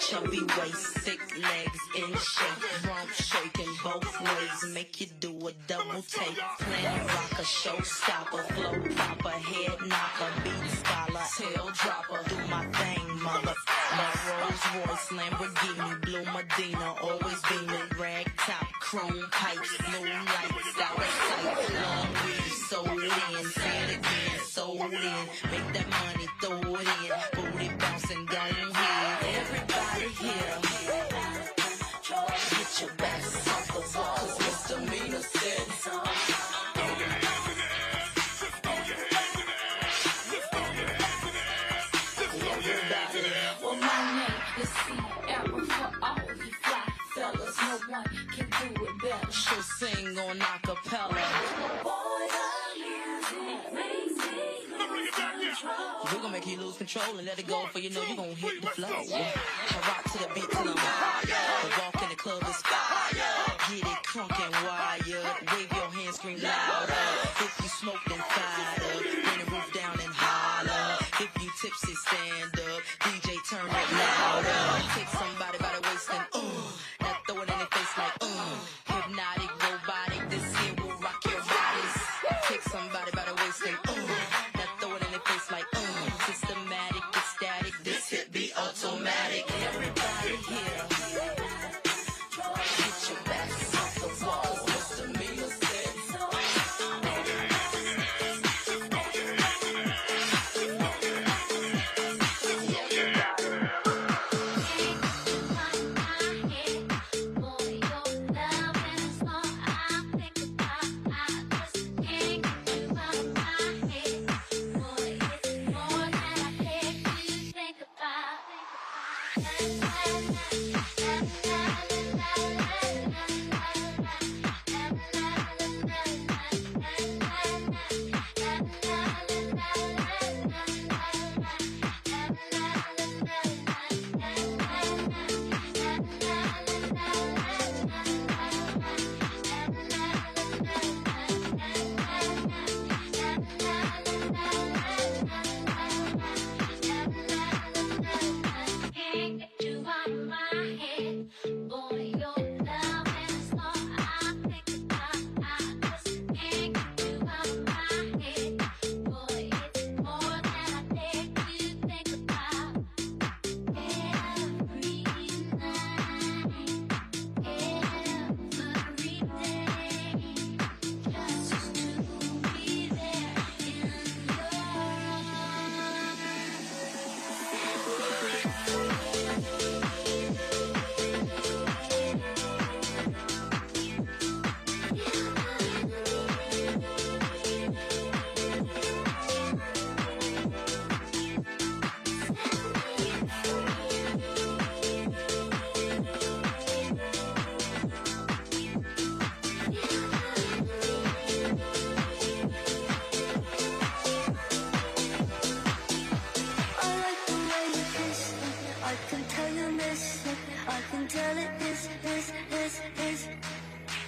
chubby waist, thick legs in shape, rump shaking both ways, make you do a double take. Plan rocker, showstopper, flow popper, head knocker, beat scholar, tail dropper. Do my thing, mother. My Rolls Royce, Lamborghini, Blue Medina, always beaming, rag top, chrome pipes, blue lights, out of sight, long weed, sold in, say it again, sold in, make that money, throw it in, booty bouncing, gone here, everybody here, get your backs off the wall, 'cause misdemeanor said so. Well, my name is Sierra for all you fly fellas. No one can do it better. She'll sing on acapella. We're gonna make you lose control and let it go, for you know you're gonna hit the flow. I rock to the beat till I'm higher. The walk in the club is fire. Get it crunk and wired. Wave your hands, scream louder. If you smoke, then fired up. Bring the roof down and holler. If you tipsy, stand up. DJ, turn it louder. Take somebody by the waist and now throw it in their face like hypnotic, robotic. This here will rock your bodies. Take somebody by the waist and now throw it in their face like systematic, ecstatic. This hit be automatic. Everybody here, get your backs off the walls. Misdemeanor said so.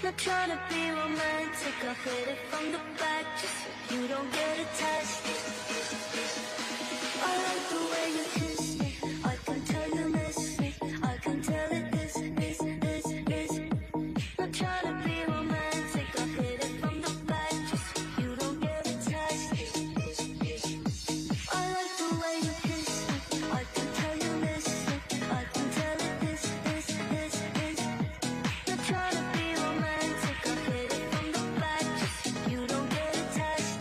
Not trying to be romantic, I hit it from the back just so you don't get attached. I like the way you kiss me, I can tell you miss me, I can tell it is. Not trying to be romantic, I hit it from the back just so you don't get attached. I like the way you kiss me, I can tell you miss me, I can tell it is. Not trying to be romantic, I hit it from the back just so you don't get attached.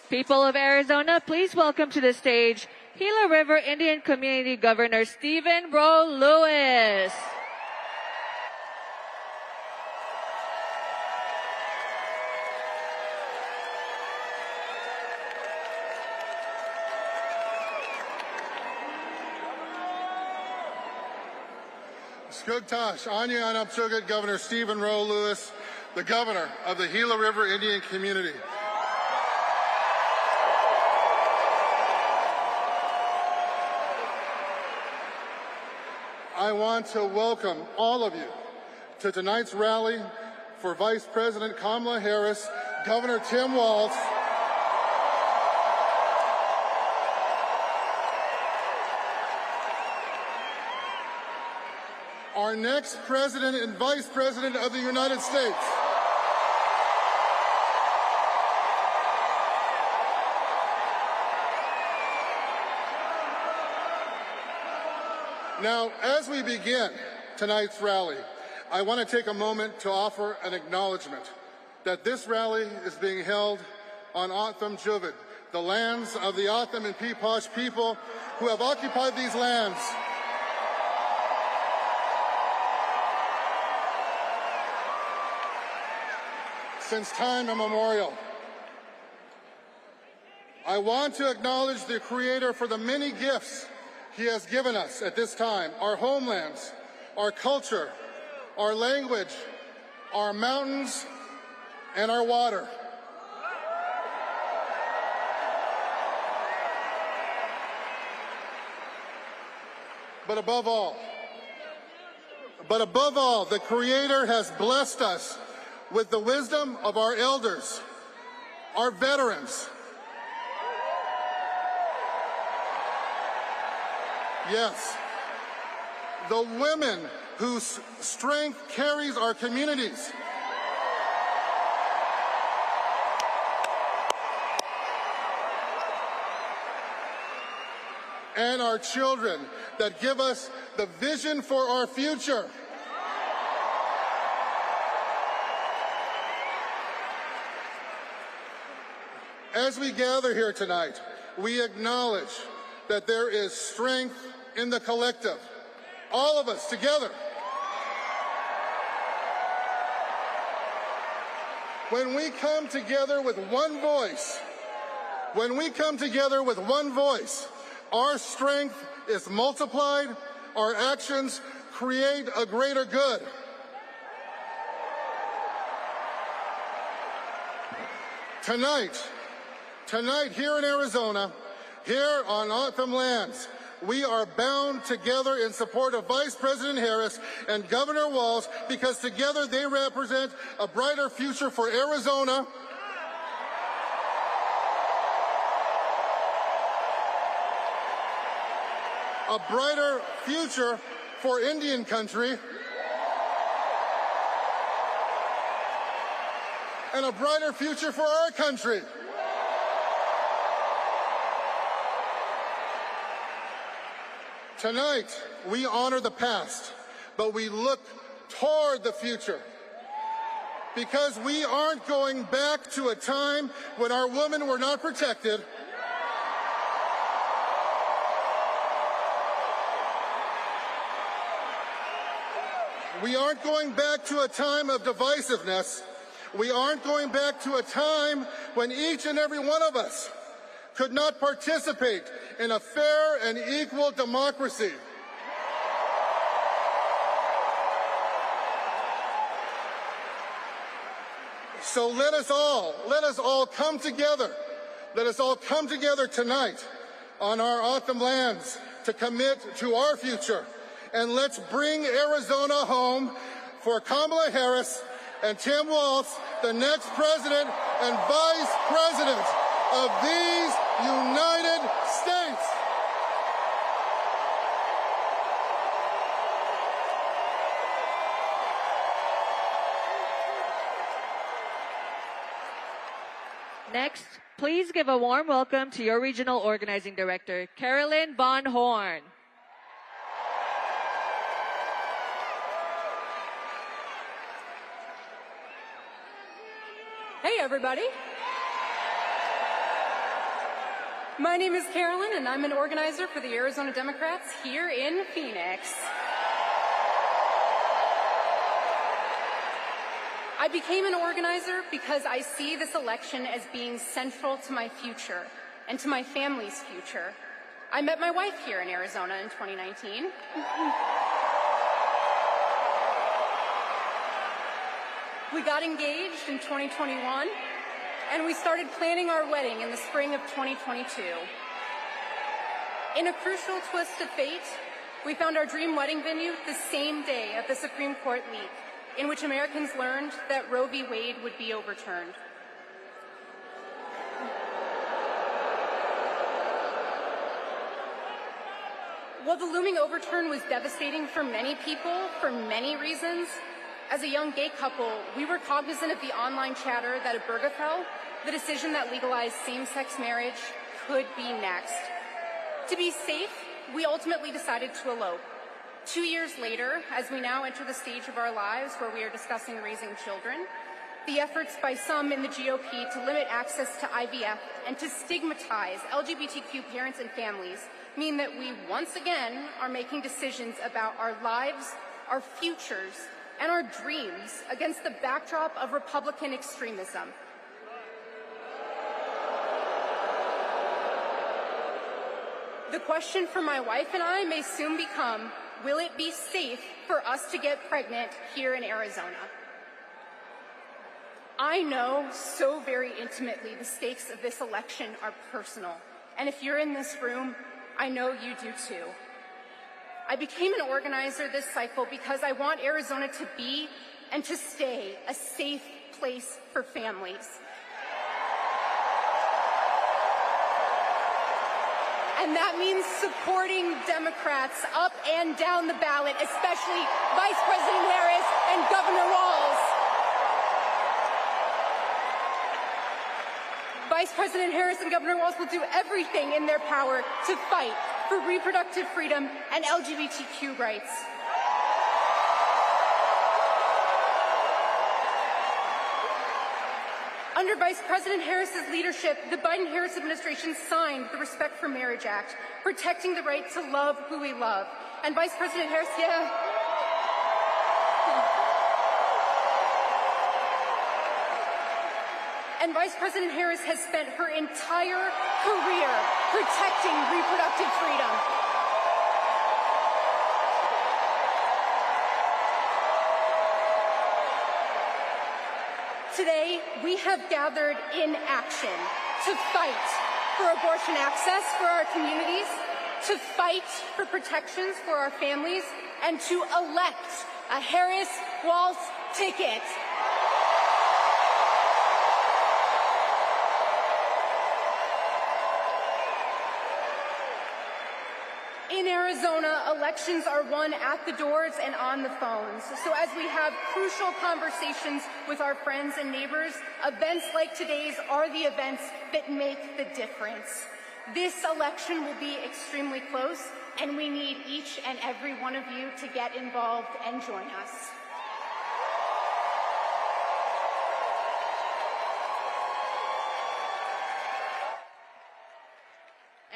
People of Arizona, please welcome to the stage Gila River Indian Community Governor Stephen Roe Lewis. Skugtash, Anya Anapchugat, Governor Stephen Roe Lewis, the governor of the Gila River Indian Community. I want to welcome all of you to tonight's rally for Vice President Kamala Harris, Governor Tim Walz, our next President and Vice President of the United States. Now, as we begin tonight's rally, I want to take a moment to offer an acknowledgement that this rally is being held on O'odham Juvid, the lands of the O'odham and Peeposh people who have occupied these lands since time immemorial. I want to acknowledge the Creator for the many gifts He has given us at this time: our homelands, our culture, our language, our mountains, and our water. But above all, the Creator has blessed us with the wisdom of our elders, our veterans. Yes, the women whose strength carries our communities. And our children that give us the vision for our future. As we gather here tonight, we acknowledge that there is strength in the collective. All of us together. When we come together with one voice, our strength is multiplied, our actions create a greater good. Tonight here in Arizona, here on O'odham lands, we are bound together in support of Vice President Harris and Governor Walz, because together they represent a brighter future for Arizona, a brighter future for Indian country, and a brighter future for our country. Tonight, we honor the past, but we look toward the future, because we aren't going back to a time when our women were not protected. We aren't going back to a time of divisiveness. We aren't going back to a time when each and every one of us could not participate in a fair and equal democracy. So let us all come together. Let us all come together tonight on our O'odham lands to commit to our future. And let's bring Arizona home for Kamala Harris and Tim Walz, the next president and vice president of these United States. Next, please give a warm welcome to your Regional Organizing Director, Carolyn Von Horn. Hey, everybody. My name is Carolyn, and I'm an organizer for the Arizona Democrats here in Phoenix. I became an organizer because I see this election as being central to my future and to my family's future. I met my wife here in Arizona in 2019. We got engaged in 2021, and we started planning our wedding in the spring of 2022. In a crucial twist of fate, we found our dream wedding venue the same day of the Supreme Court leak, in which Americans learned that Roe v. Wade would be overturned. While the looming overturn was devastating for many people for many reasons, as a young gay couple, we were cognizant of the online chatter that Obergefell, the decision that legalized same-sex marriage, could be next. To be safe, we ultimately decided to elope. 2 years later, as we now enter the stage of our lives where we are discussing raising children, the efforts by some in the GOP to limit access to IVF and to stigmatize LGBTQ parents and families mean that we once again are making decisions about our lives, our futures, and our dreams against the backdrop of Republican extremism. The question for my wife and I may soon become, will it be safe for us to get pregnant here in Arizona? I know so very intimately the stakes of this election are personal, and if you're in this room, I know you do too. I became an organizer this cycle because I want Arizona to be and to stay a safe place for families. And that means supporting Democrats up and down the ballot, especially Vice President Harris and Governor Walz. Vice President Harris and Governor Walz will do everything in their power to fight for reproductive freedom and LGBTQ rights. Under Vice President Harris's leadership, the Biden-Harris administration signed the Respect for Marriage Act, protecting the right to love who we love. And Vice President Harris, And Vice President Harris has spent her entire career protecting reproductive freedom. Today, we have gathered in action to fight for abortion access for our communities, to fight for protections for our families, and to elect a Harris-Walz ticket. In Arizona, elections are won at the doors and on the phones. So as we have crucial conversations with our friends and neighbors, events like today's are the events that make the difference. This election will be extremely close, and we need each and every one of you to get involved and join us.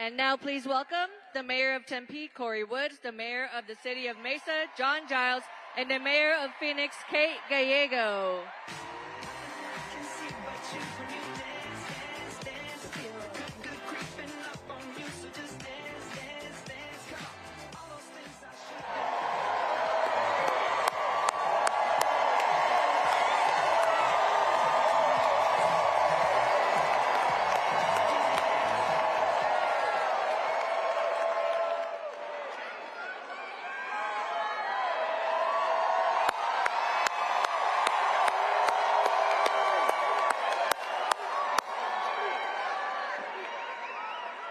And now please welcome the Mayor of Tempe, Corey Woods, the Mayor of the City of Mesa, John Giles, and the Mayor of Phoenix, Kate Gallego.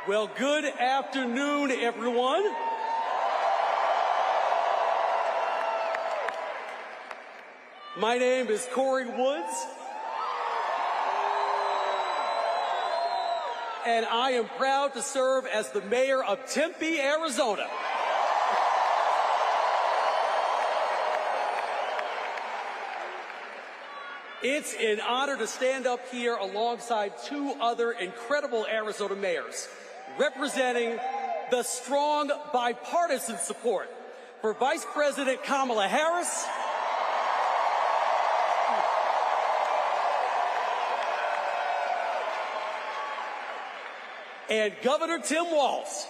Well, good afternoon, everyone. My name is Corey Woods, and I am proud to serve as the mayor of Tempe, Arizona. It's an honor to stand up here alongside two other incredible Arizona mayors. representing the strong bipartisan support for Vice President Kamala Harris and Governor Tim Walz.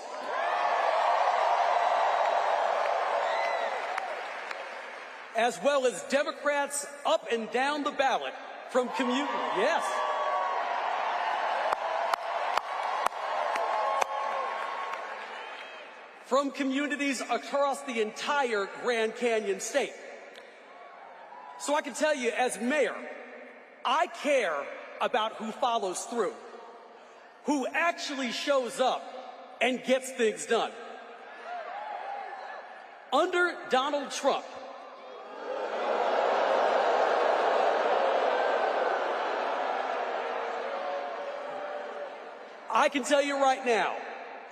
As well as Democrats up and down the ballot from from communities across the entire Grand Canyon state. So I can tell you, as mayor, I care about who follows through, who actually shows up and gets things done. Under Donald Trump, I can tell you right now,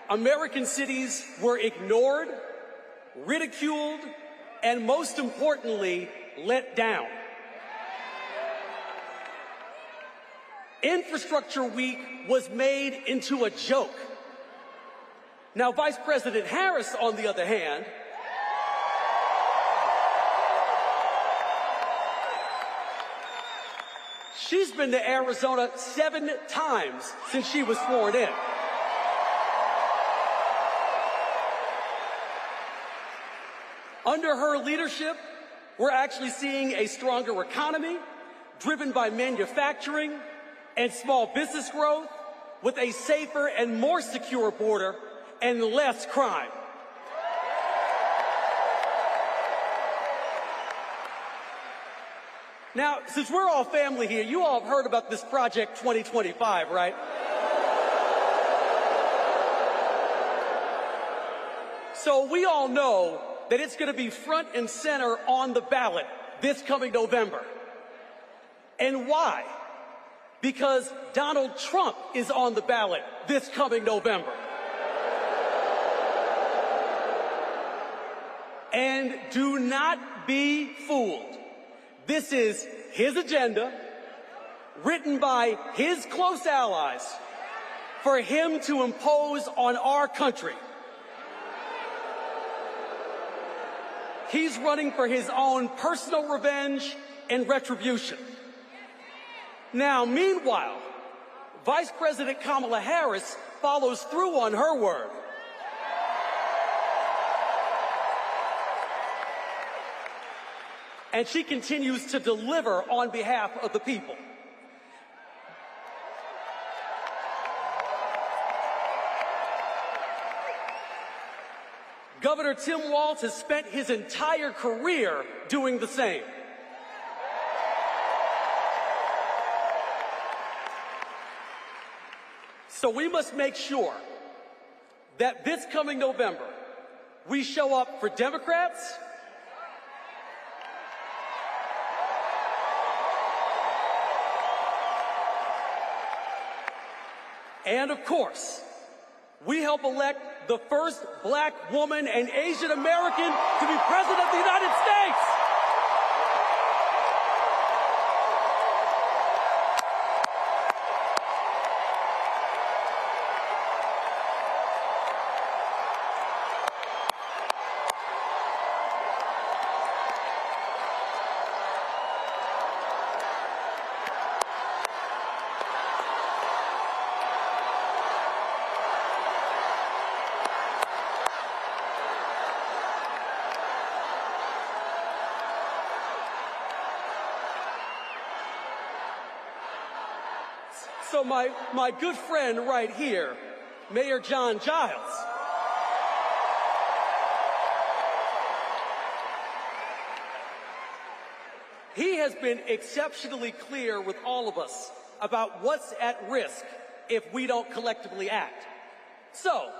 American cities were ignored, ridiculed, and most importantly, let down. Infrastructure Week was made into a joke. Now, Vice President Harris, on the other hand, she's been to Arizona 7 times since she was sworn in. Under her leadership, we're actually seeing a stronger economy driven by manufacturing and small business growth with a safer and more secure border and less crime. Now, since we're all family here, you all have heard about this Project 2025, right? So we all know that it's going to be front and center on the ballot this coming November. And why? Because Donald Trump is on the ballot this coming November. And do not be fooled. This is his agenda, written by his close allies, for him to impose on our country. He's running for his own personal revenge and retribution. Now, meanwhile, Vice President Kamala Harris follows through on her word. And she continues to deliver on behalf of the people. Governor Tim Walz has spent his entire career doing the same. So we must make sure that this coming November, we show up for Democrats, and of course, we help elect the first black woman and Asian American to be president of the United States. So my good friend right here, Mayor John Giles, he has been exceptionally clear with all of us about what's at risk if we don't collectively act. So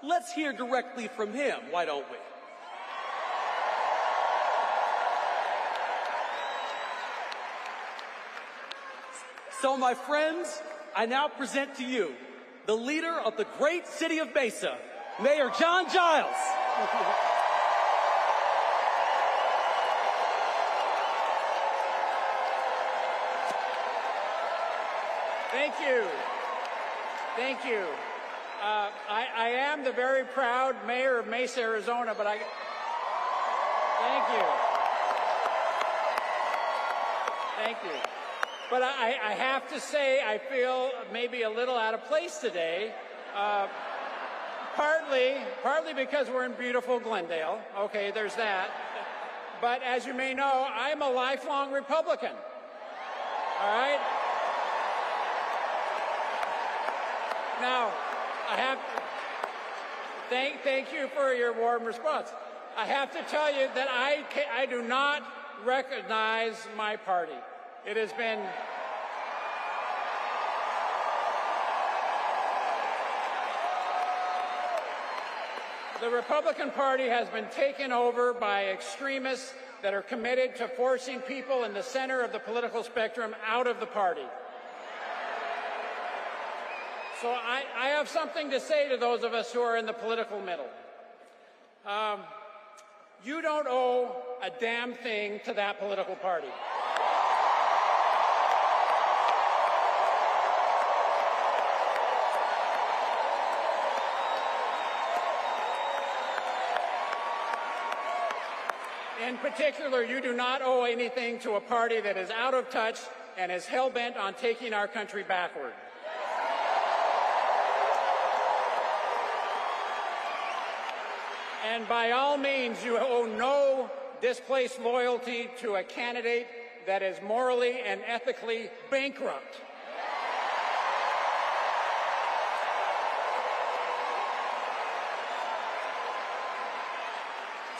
let's hear directly from him, why don't we? So, my friends, I now present to you the leader of the great city of Mesa, Mayor John Giles. Thank you. Thank you. I am the very proud mayor of Mesa, Arizona, but thank you. Thank you. But I have to say, I feel maybe a little out of place today. Partly because we're in beautiful Glendale. Okay, there's that. But as you may know, I'm a lifelong Republican. All right? Now, I have thank you for your warm response. I have to tell you that I do not recognize my party. It has been the Republican Party has been taken over by extremists that are committed to forcing people in the center of the political spectrum out of the party. So I have something to say to those of us who are in the political middle. You don't owe a damn thing to that political party. In particular, you do not owe anything to a party that is out of touch and is hell-bent on taking our country backward. And by all means, you owe no displaced loyalty to a candidate that is morally and ethically bankrupt.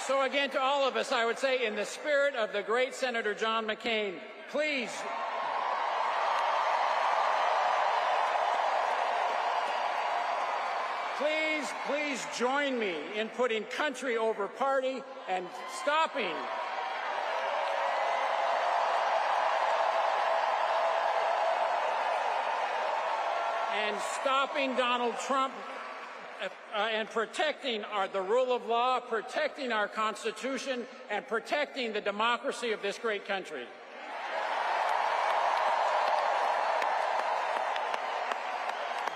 So again, to all of us, I would say, in the spirit of the great Senator John McCain, please join me in putting country over party and stopping Donald Trump and protecting the rule of law, protecting our Constitution, and protecting the democracy of this great country.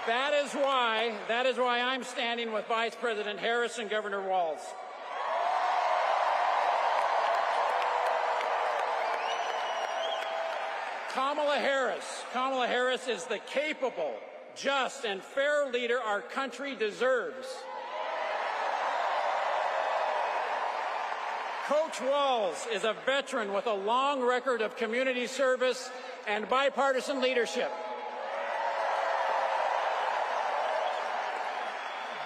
That is why I'm standing with Vice President Harris and Governor Walz. Kamala Harris is the capable, just, and fair leader our country deserves. Coach Walz is a veteran with a long record of community service and bipartisan leadership.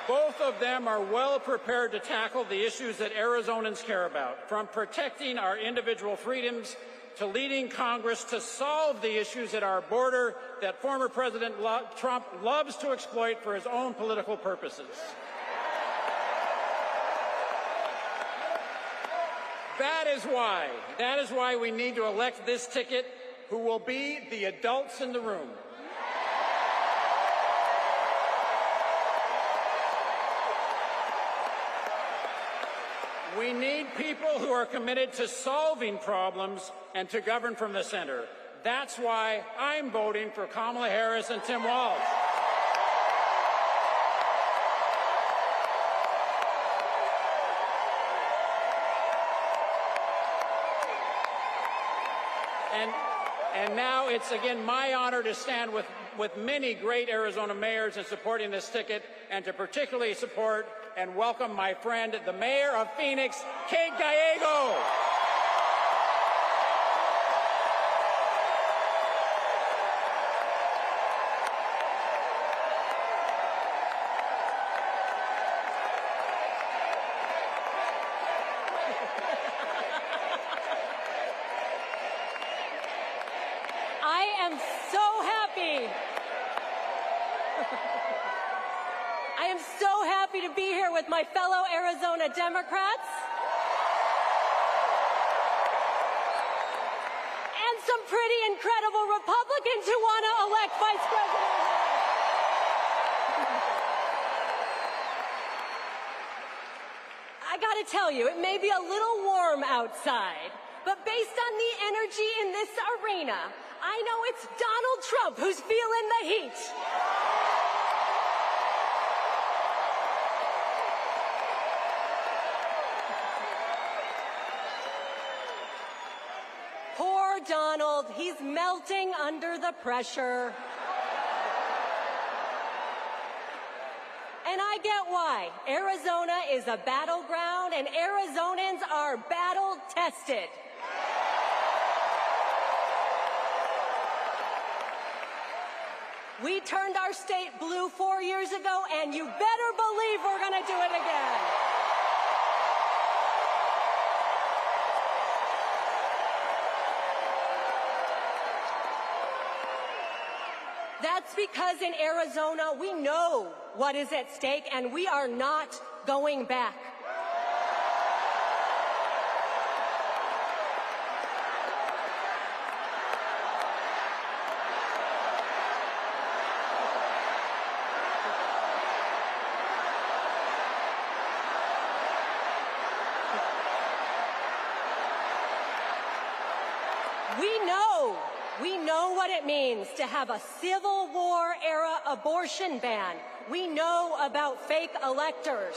Both of them are well prepared to tackle the issues that Arizonans care about, from protecting our individual freedoms to leading Congress to solve the issues at our border that former President Trump loves to exploit for his own political purposes. That is why we need to elect this ticket, who will be the adults in the room. We need people who are committed to solving problems and to govern from the center. That's why I'm voting for Kamala Harris and Tim Walz. And now it's again my honor to stand with many great Arizona mayors in supporting this ticket, and to particularly support and welcome my friend, the mayor of Phoenix, Kate Gallego. I am so happy. I am so happy to be here with my fellow Arizona Democrats and some pretty incredible Republicans who want to elect Vice President Harris. I got to tell you, it may be a little warm outside, but based on the energy in this arena, I know it's Donald Trump who's feeling the heat. Poor Donald, he's melting under the pressure. And I get why. Arizona is a battleground and Arizonans are battle-tested. We turned our state blue 4 years ago, and you better believe we're going to do it again. That's because in Arizona, we know what is at stake, and we are not going back. We know what it means to have a Civil War era abortion ban. We know about fake electors.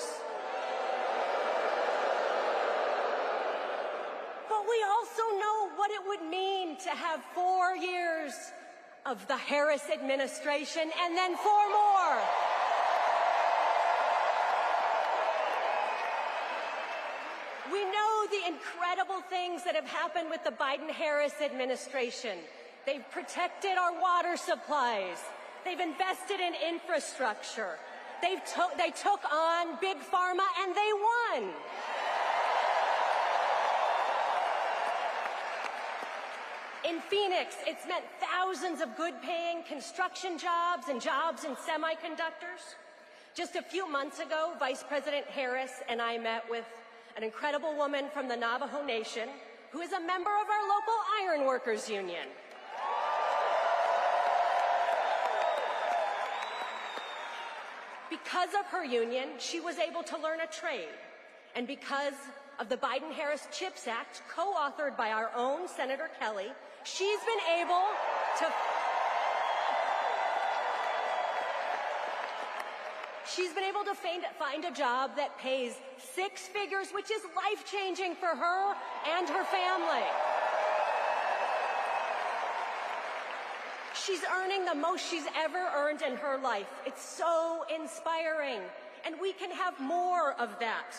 But we also know what it would mean to have 4 years of the Harris administration and then 4 more. We know the incredible things that have happened with the Biden-Harris administration. They've protected our water supplies. They've invested in infrastructure. They took on Big Pharma and they won. In Phoenix, it's meant thousands of good-paying construction jobs and jobs in semiconductors. Just a few months ago, Vice President Harris and I met with an incredible woman from the Navajo Nation who is a member of our local ironworkers union. Because of her union, she was able to learn a trade. And because of the Biden-Harris CHIPS Act, co-authored by our own Senator Kelly, she's been able to find a job that pays 6 figures, which is life-changing for her and her family. She's earning the most she's ever earned in her life. It's so inspiring, and we can have more of that.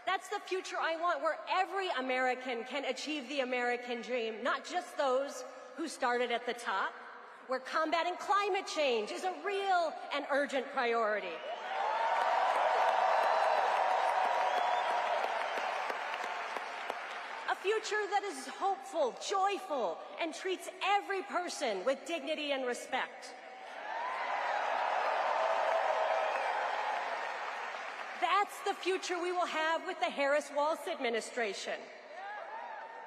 That's the future I want, where every American can achieve the American dream, not just those who started at the top, where combating climate change is a real and urgent priority. A future that is hopeful, joyful, and treats every person with dignity and respect. That's the future we will have with the Harris-Walz administration.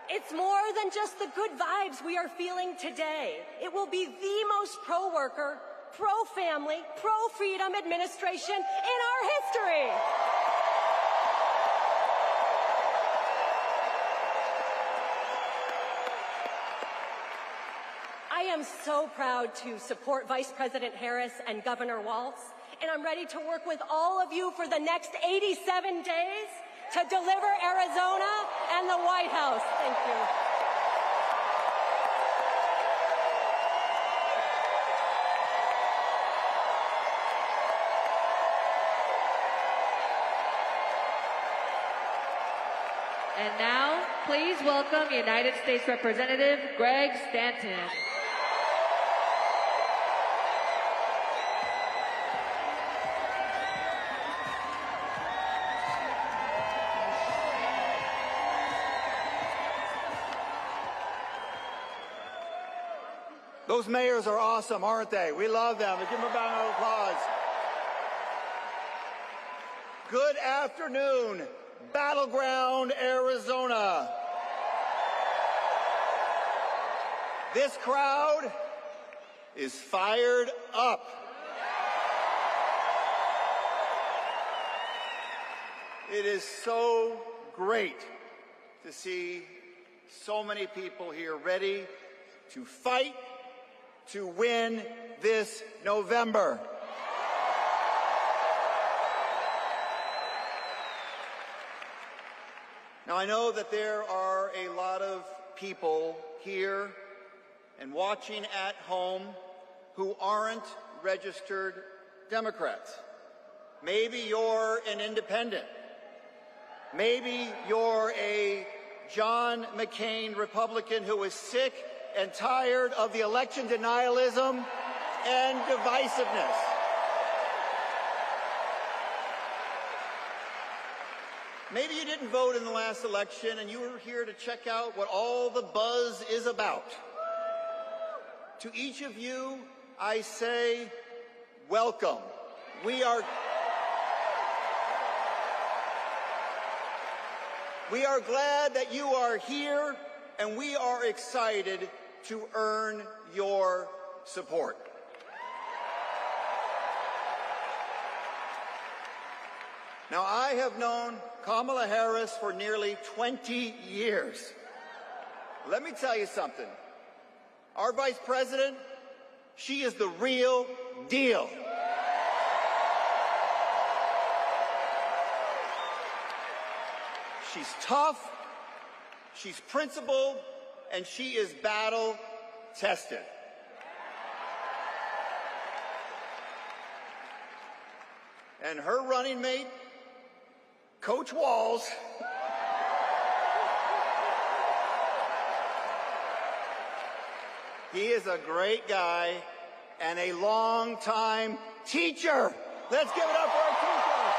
It's more than just the good vibes we are feeling today. It will be the most pro-worker, pro-family, pro-freedom administration in our history. I am so proud to support Vice President Harris and Governor Walz, and I'm ready to work with all of you for the next 87 days to deliver Arizona and the White House. Thank you. And now, please welcome United States Representative Greg Stanton. Those mayors are awesome, aren't they? We love them. Give them a round of applause. Good afternoon, Battleground, Arizona. This crowd is fired up. It is so great to see so many people here ready to fight to win this November. Now, I know that there are a lot of people here and watching at home who aren't registered Democrats. Maybe you're an independent. Maybe you're a John McCain Republican who is sick and tired of the election denialism and divisiveness. Maybe you didn't vote in the last election and you were here to check out what all the buzz is about. To each of you, I say, welcome. We are glad that you are here, and we are excited to earn your support. Now, I have known Kamala Harris for nearly 20 years. Let me tell you something. Our Vice President, she is the real deal. She's tough, she's principled, and she is battle-tested. And her running mate, Coach Walz, he is a great guy and a long-time teacher. Let's give it up for our teachers.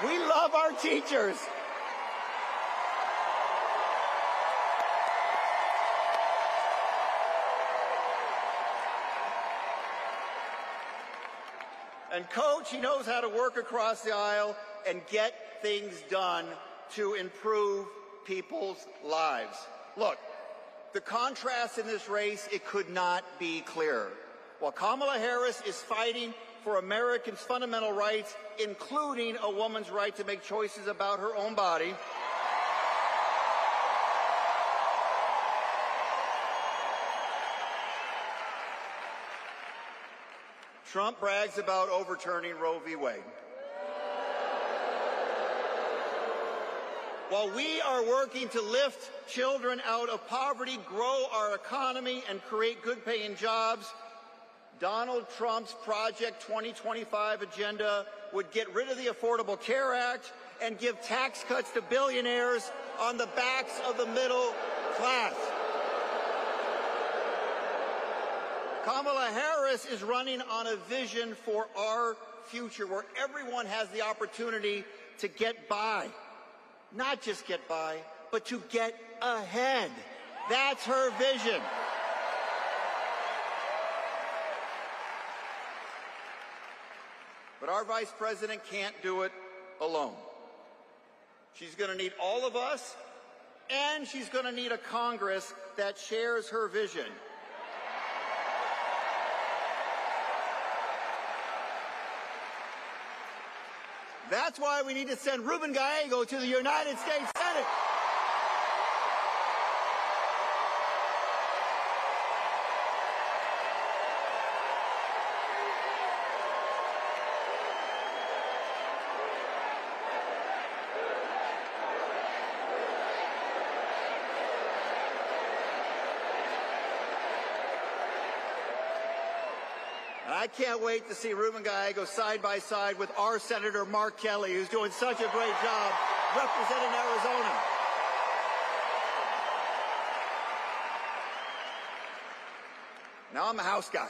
We love our teachers. And Coach, he knows how to work across the aisle and get things done to improve people's lives. Look, the contrast in this race, it could not be clearer. While Kamala Harris is fighting for Americans' fundamental rights, including a woman's right to make choices about her own body, Trump brags about overturning Roe v. Wade. While we are working to lift children out of poverty, grow our economy, and create good-paying jobs, Donald Trump's Project 2025 agenda would get rid of the Affordable Care Act and give tax cuts to billionaires on the backs of the middle class. Kamala Harris is running on a vision for our future where everyone has the opportunity to get by. Not just get by, but to get ahead. That's her vision. But our Vice President can't do it alone. She's going to need all of us, and she's going to need a Congress that shares her vision. That's why we need to send Ruben Gallego to the United States Senate. And I can't wait to see Ruben Gallego side by side with our Senator Mark Kelly, who's doing such a great job representing Arizona. Now I'm a House guy.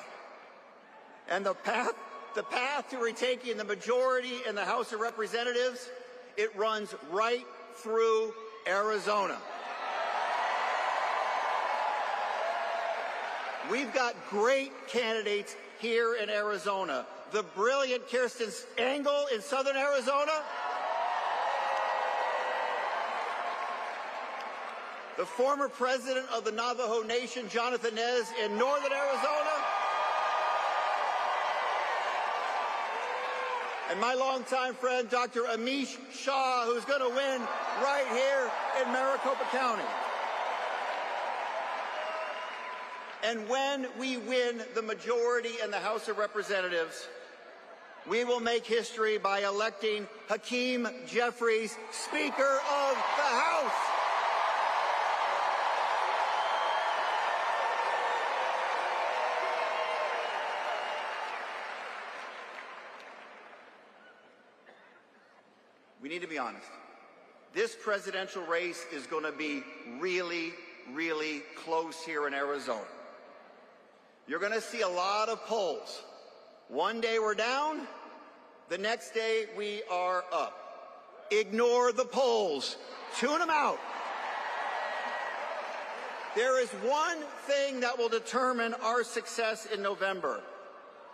And the path to retaking the majority in the House of Representatives, it runs right through Arizona. We've got great candidates here in Arizona. The brilliant Kirsten Engel in southern Arizona. The former president of the Navajo Nation, Jonathan Nez, in northern Arizona. And my longtime friend, Dr. Amish Shah, who's going to win right here in Maricopa County. And when we win the majority in the House of Representatives, we will make history by electing Hakeem Jeffries Speaker of the House. We need to be honest. This presidential race is going to be really, really close here in Arizona. You're going to see a lot of polls. One day we're down, the next day we are up. Ignore the polls. Tune them out. There is one thing that will determine our success in November.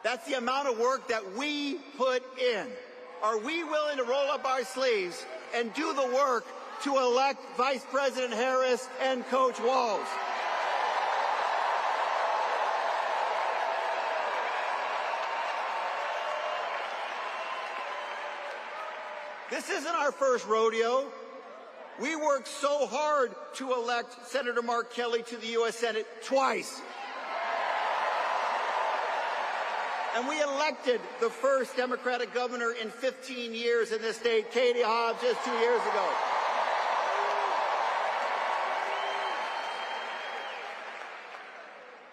That's the amount of work that we put in. Are we willing to roll up our sleeves and do the work to elect Vice President Harris and Coach Walz? This isn't our first rodeo. We worked so hard to elect Senator Mark Kelly to the U.S. Senate twice. And we elected the first Democratic governor in 15 years in this state, Katie Hobbs, just 2 years ago.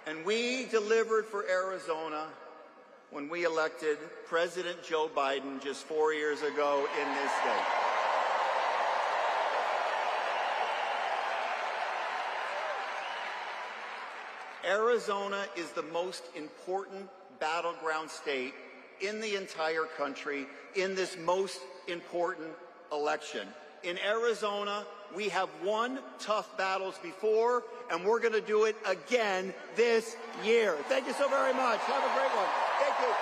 And we delivered for Arizona when we elected President Joe Biden just 4 years ago in this state. Arizona is the most important battleground state in the entire country in this most important election. In Arizona, we have won tough battles before, and we're going to do it again this year. Thank you so very much. Have a great one. Thank you.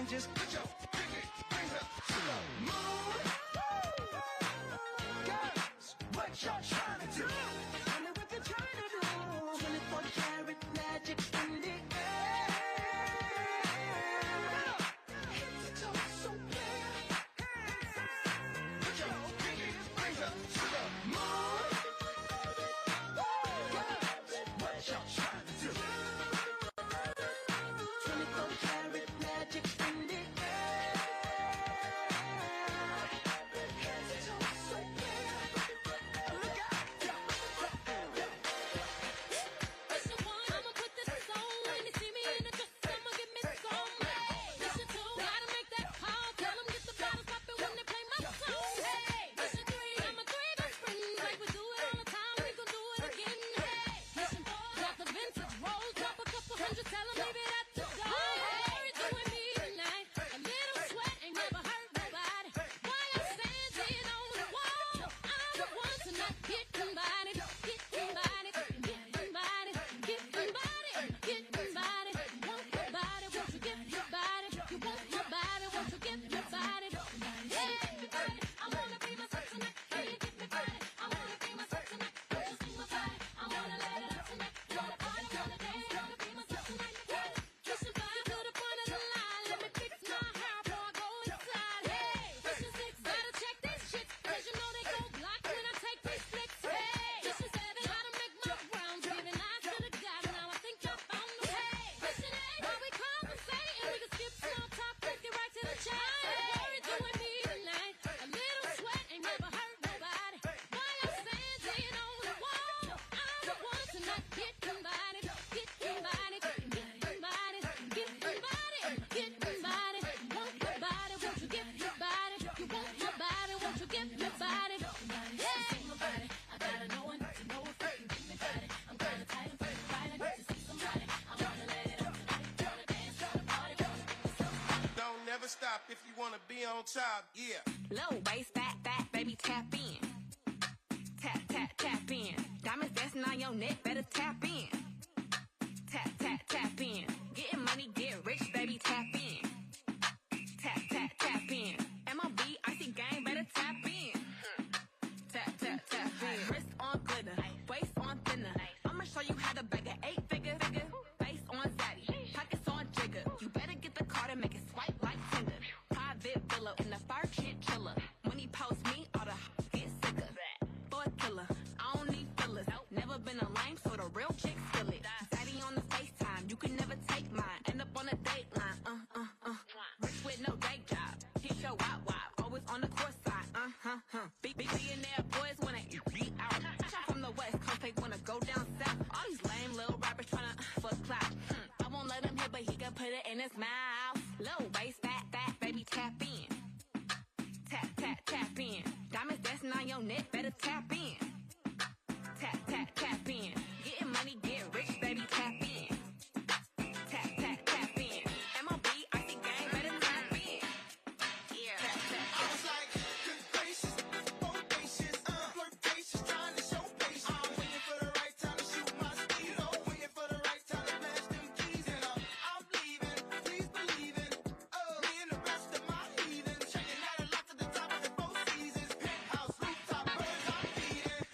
Just put your pinky rings up to the moon. what you're trying to do. Tell me what you're trying to do. 24 karat magic in the air. Head to toe so clear. Put your pinky rings up to the moon. What y'all trying to do? 24 karat magic in the air. Stop if you wanna be on top, yeah. Low waist, fat, baby, tap in. Tap, tap, tap in. Diamonds dancing on your neck, better tap in. Tap, tap, tap in. Getting money, get rich, baby, tap in. Tap, tap, tap in. MLB, icy gang, better tap in. Tap, tap, tap in. Wrist on glitter, waist on thinner. I'ma show you how to bag an 8-figure. Face on zaddy, pockets on jigger. You better get the card and make it swipe like Tinder. Private villa in the fur chinchilla. When he post me, all the get sicker. For a killer, I don't need fillers. Never been a lame, so the real chicks feel it. Zaddy on the FaceTime, you can never take mine. End up on a date line, Rich with no day job. Hit your wop, always on the course side, Big billionaire boys wanna eat out. I'm from the West Coast, they wanna go down south. All these lame little rappers tryna fuck clout. I won't let him hit, but he can put it in his mouth. Low waist, fat, baby, tap in. Tap, tap, tap in. Diamonds dancing on your neck, better tap in. Tap, tap, tap in. Getting money, get rich, baby, tap in. Tap, tap, tap in. MLB, icy gang, better tap in. Yeah. Tap, tap, I was like, good gracious, bodacious, flirtatious, trying to show patience. I'm waiting for the right time to shoot my speed, waiting for the right time to flash them keys, and I'm leaving, please believe it. Me and the rest of my heathens, checking out a lot to the top of the Four Seasons, penthouse, rooftop, birds I'm feeding.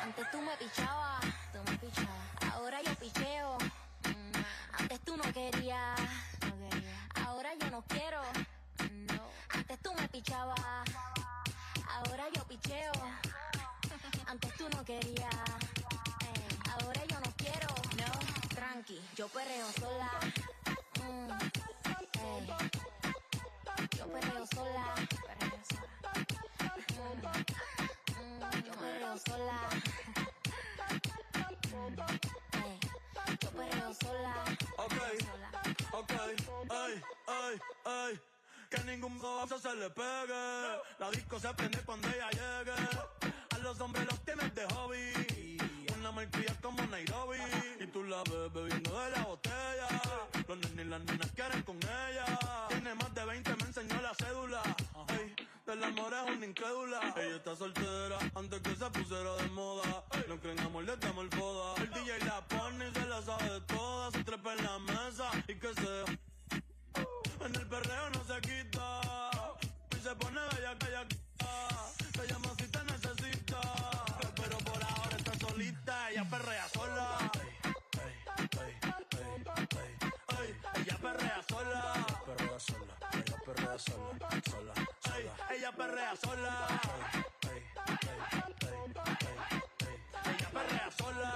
Antes tú me pichabas, ahora yo picheo. Antes tú no querías, ahora yo no quiero. Antes tú me pichabas, ahora yo picheo. Antes tú no querías, ahora yo no quiero. No, tranqui, yo perreo sola. Yo perreo sola. Yo perreo sola. Yo perreo sola. Ok, ay, que ningún gozo se le pegue. La disco se prende cuando ella llegue. A los hombres los tienes de hobby. Una malcria como Nairobi. Y tú la ves bebiendo de la botella. Los nenes y las nenas quieren con ella. Tiene más de 20, me enseñó la cédula. Ey, del amor es una incrédula. Ella está soltera antes que se pusiera de moda. No creen amor, le damos el foda. El DJ la pone y se la sabe de todas. Se trepa en la mesa y que se... En el perreo no se quita. Y se pone bella, te llama si te necesita. Pero por ahora está solita. Ella perrea sola. Ella perrea sola. Ella perrea sola. Ella perrea sola. Ella perrea sola.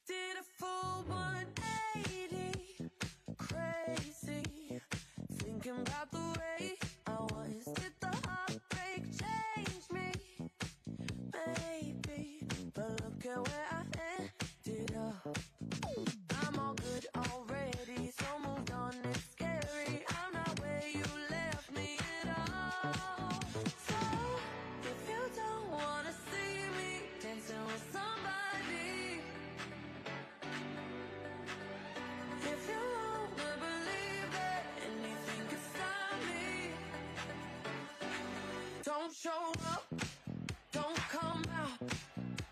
Did a full 180, crazy, thinking about the way I was. Did the heartbreak change me? Maybe, but look at where I ended up. I'm all good already, so moved on, it's scary. I'm not where you left me at all. So, if you don't wanna see me dancing with somebody, if you wanna believe that anything can stop me, don't show up, don't come out,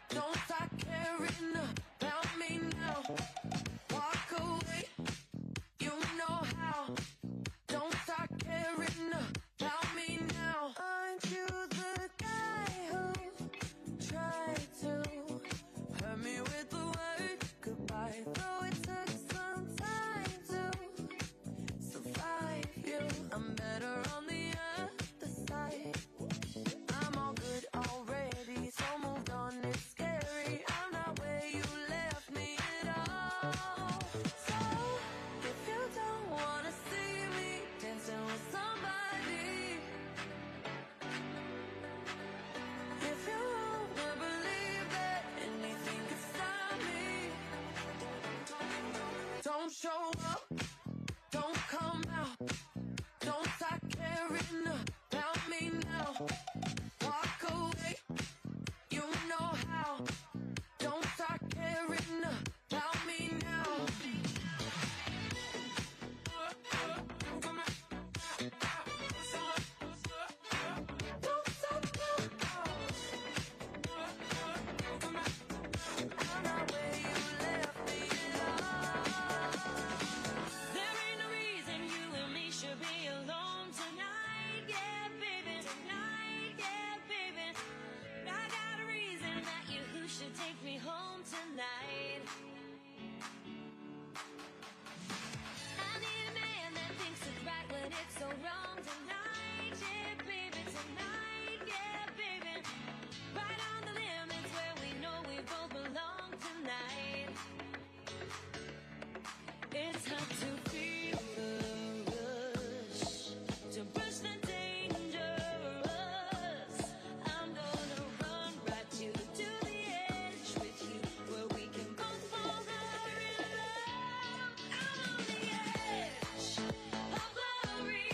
don't start caring about me now. Walk away, you know how, don't start caring about me now. Aren't you the guy who tried to hurt me with the word goodbye? Though it took some time to survive you, I'm better on the other side. I'm all good already, so moved on, it's scary. I'm not where you left me at all. So, if you don't wanna see me dancing with somebody, if you wanna believe that anything can stop me, don't show up, don't come out, don't start caring about me now. Walk away, you know how, don't start caring about me now. Don't stop now. I'm not where you left me at all. There ain't no reason you and me should be alone tonight, yeah, baby. Tonight, yeah, baby. I got a reason that you who should take me home tonight. I need a man that thinks it's right when it's so wrong tonight, yeah, baby. Tonight, yeah, baby. Right on the limits where we know we both belong tonight. It's hard to feel the rush, to brush the dangerous. I'm gonna run right to the edge with you, where we can both fall in love. I'm on the edge of glory.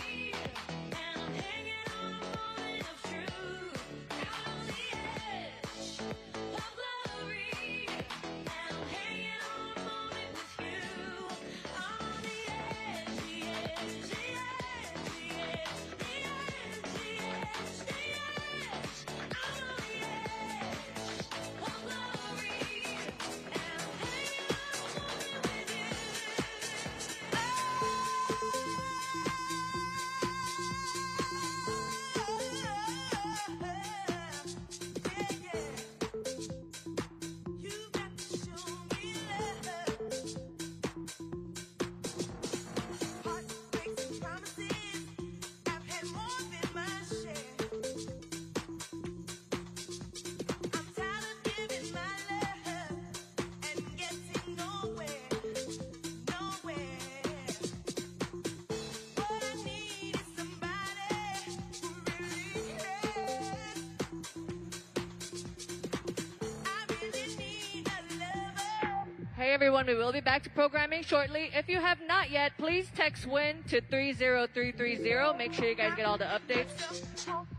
Hey everyone, we will be back to programming shortly. If you have not yet, please text WIN to 30330. Make sure you guys get all the updates.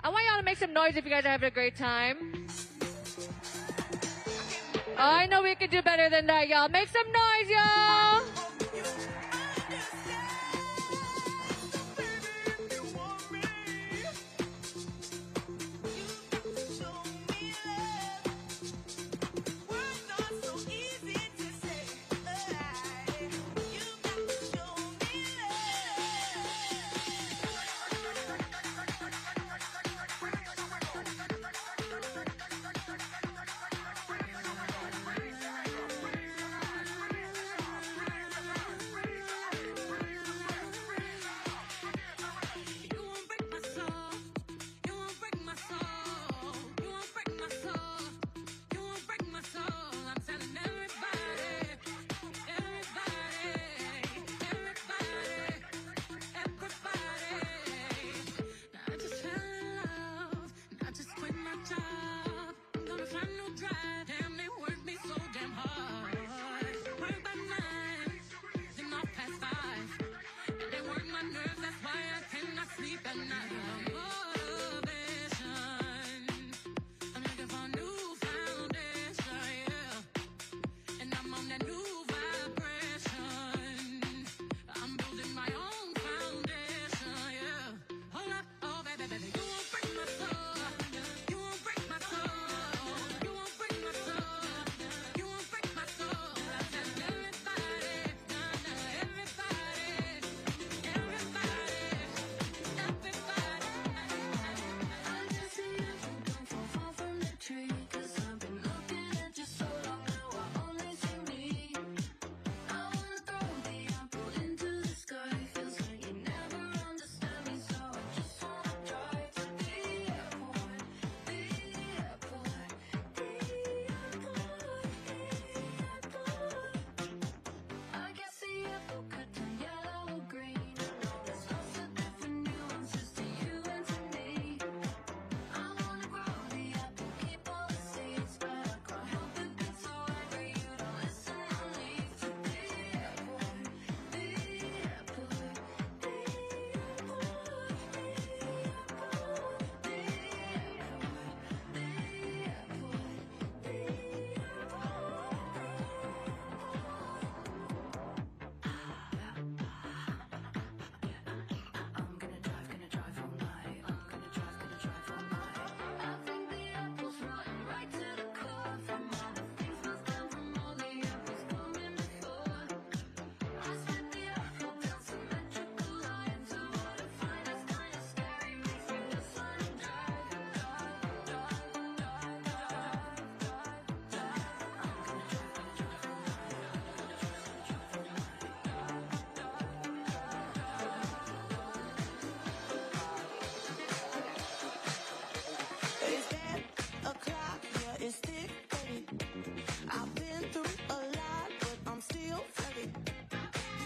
I want y'all to make some noise if you guys are having a great time. I know we could do better than that, y'all. Make some noise, y'all!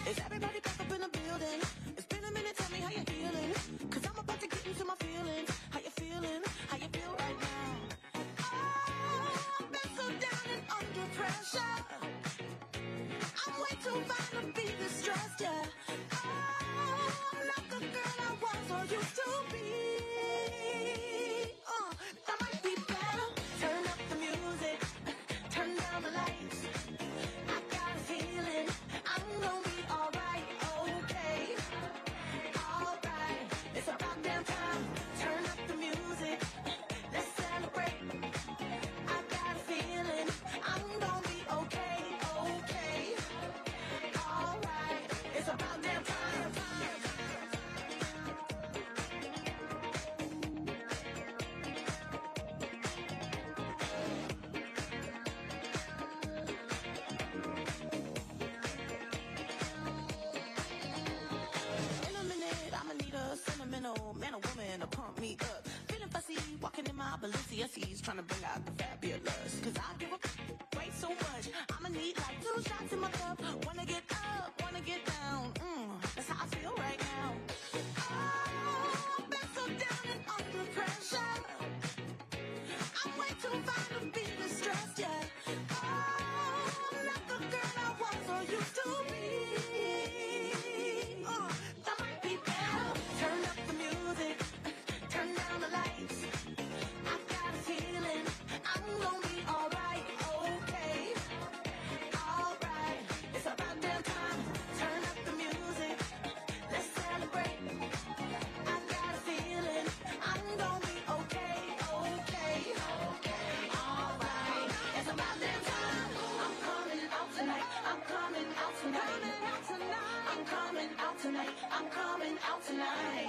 Is everybody back up in the building? It's been a minute, tell me how you're feeling. Cause I'm about to get into my feelings. How you feeling? How you feel right now? Oh, I've been so down and under pressure. I'm way too fine to be distressed, yeah. Oh, I'm not the girl I was or used to be. That might be better. Turn up the music, turn down the lights. I got a feeling I'm gonna be alright, okay. Alright, it's about damn time. Turn up the music, let's celebrate. I got a feeling I'm gonna be okay, okay. Alright, it's about damn time. In a minute, I'ma need a sentimental man or woman to pump me up. Feeling fussy, walking in my Balenciennes, trying to bring out the fabulous. Cause I give a way so much. I'ma need like 2 shots in my cup. Wanna get up, wanna get down. That's how I feel right now. Oh, I've been so down and under pressure. I'm way too fine to be distressed, yeah. Oh, I'm not the girl I I'm coming out tonight.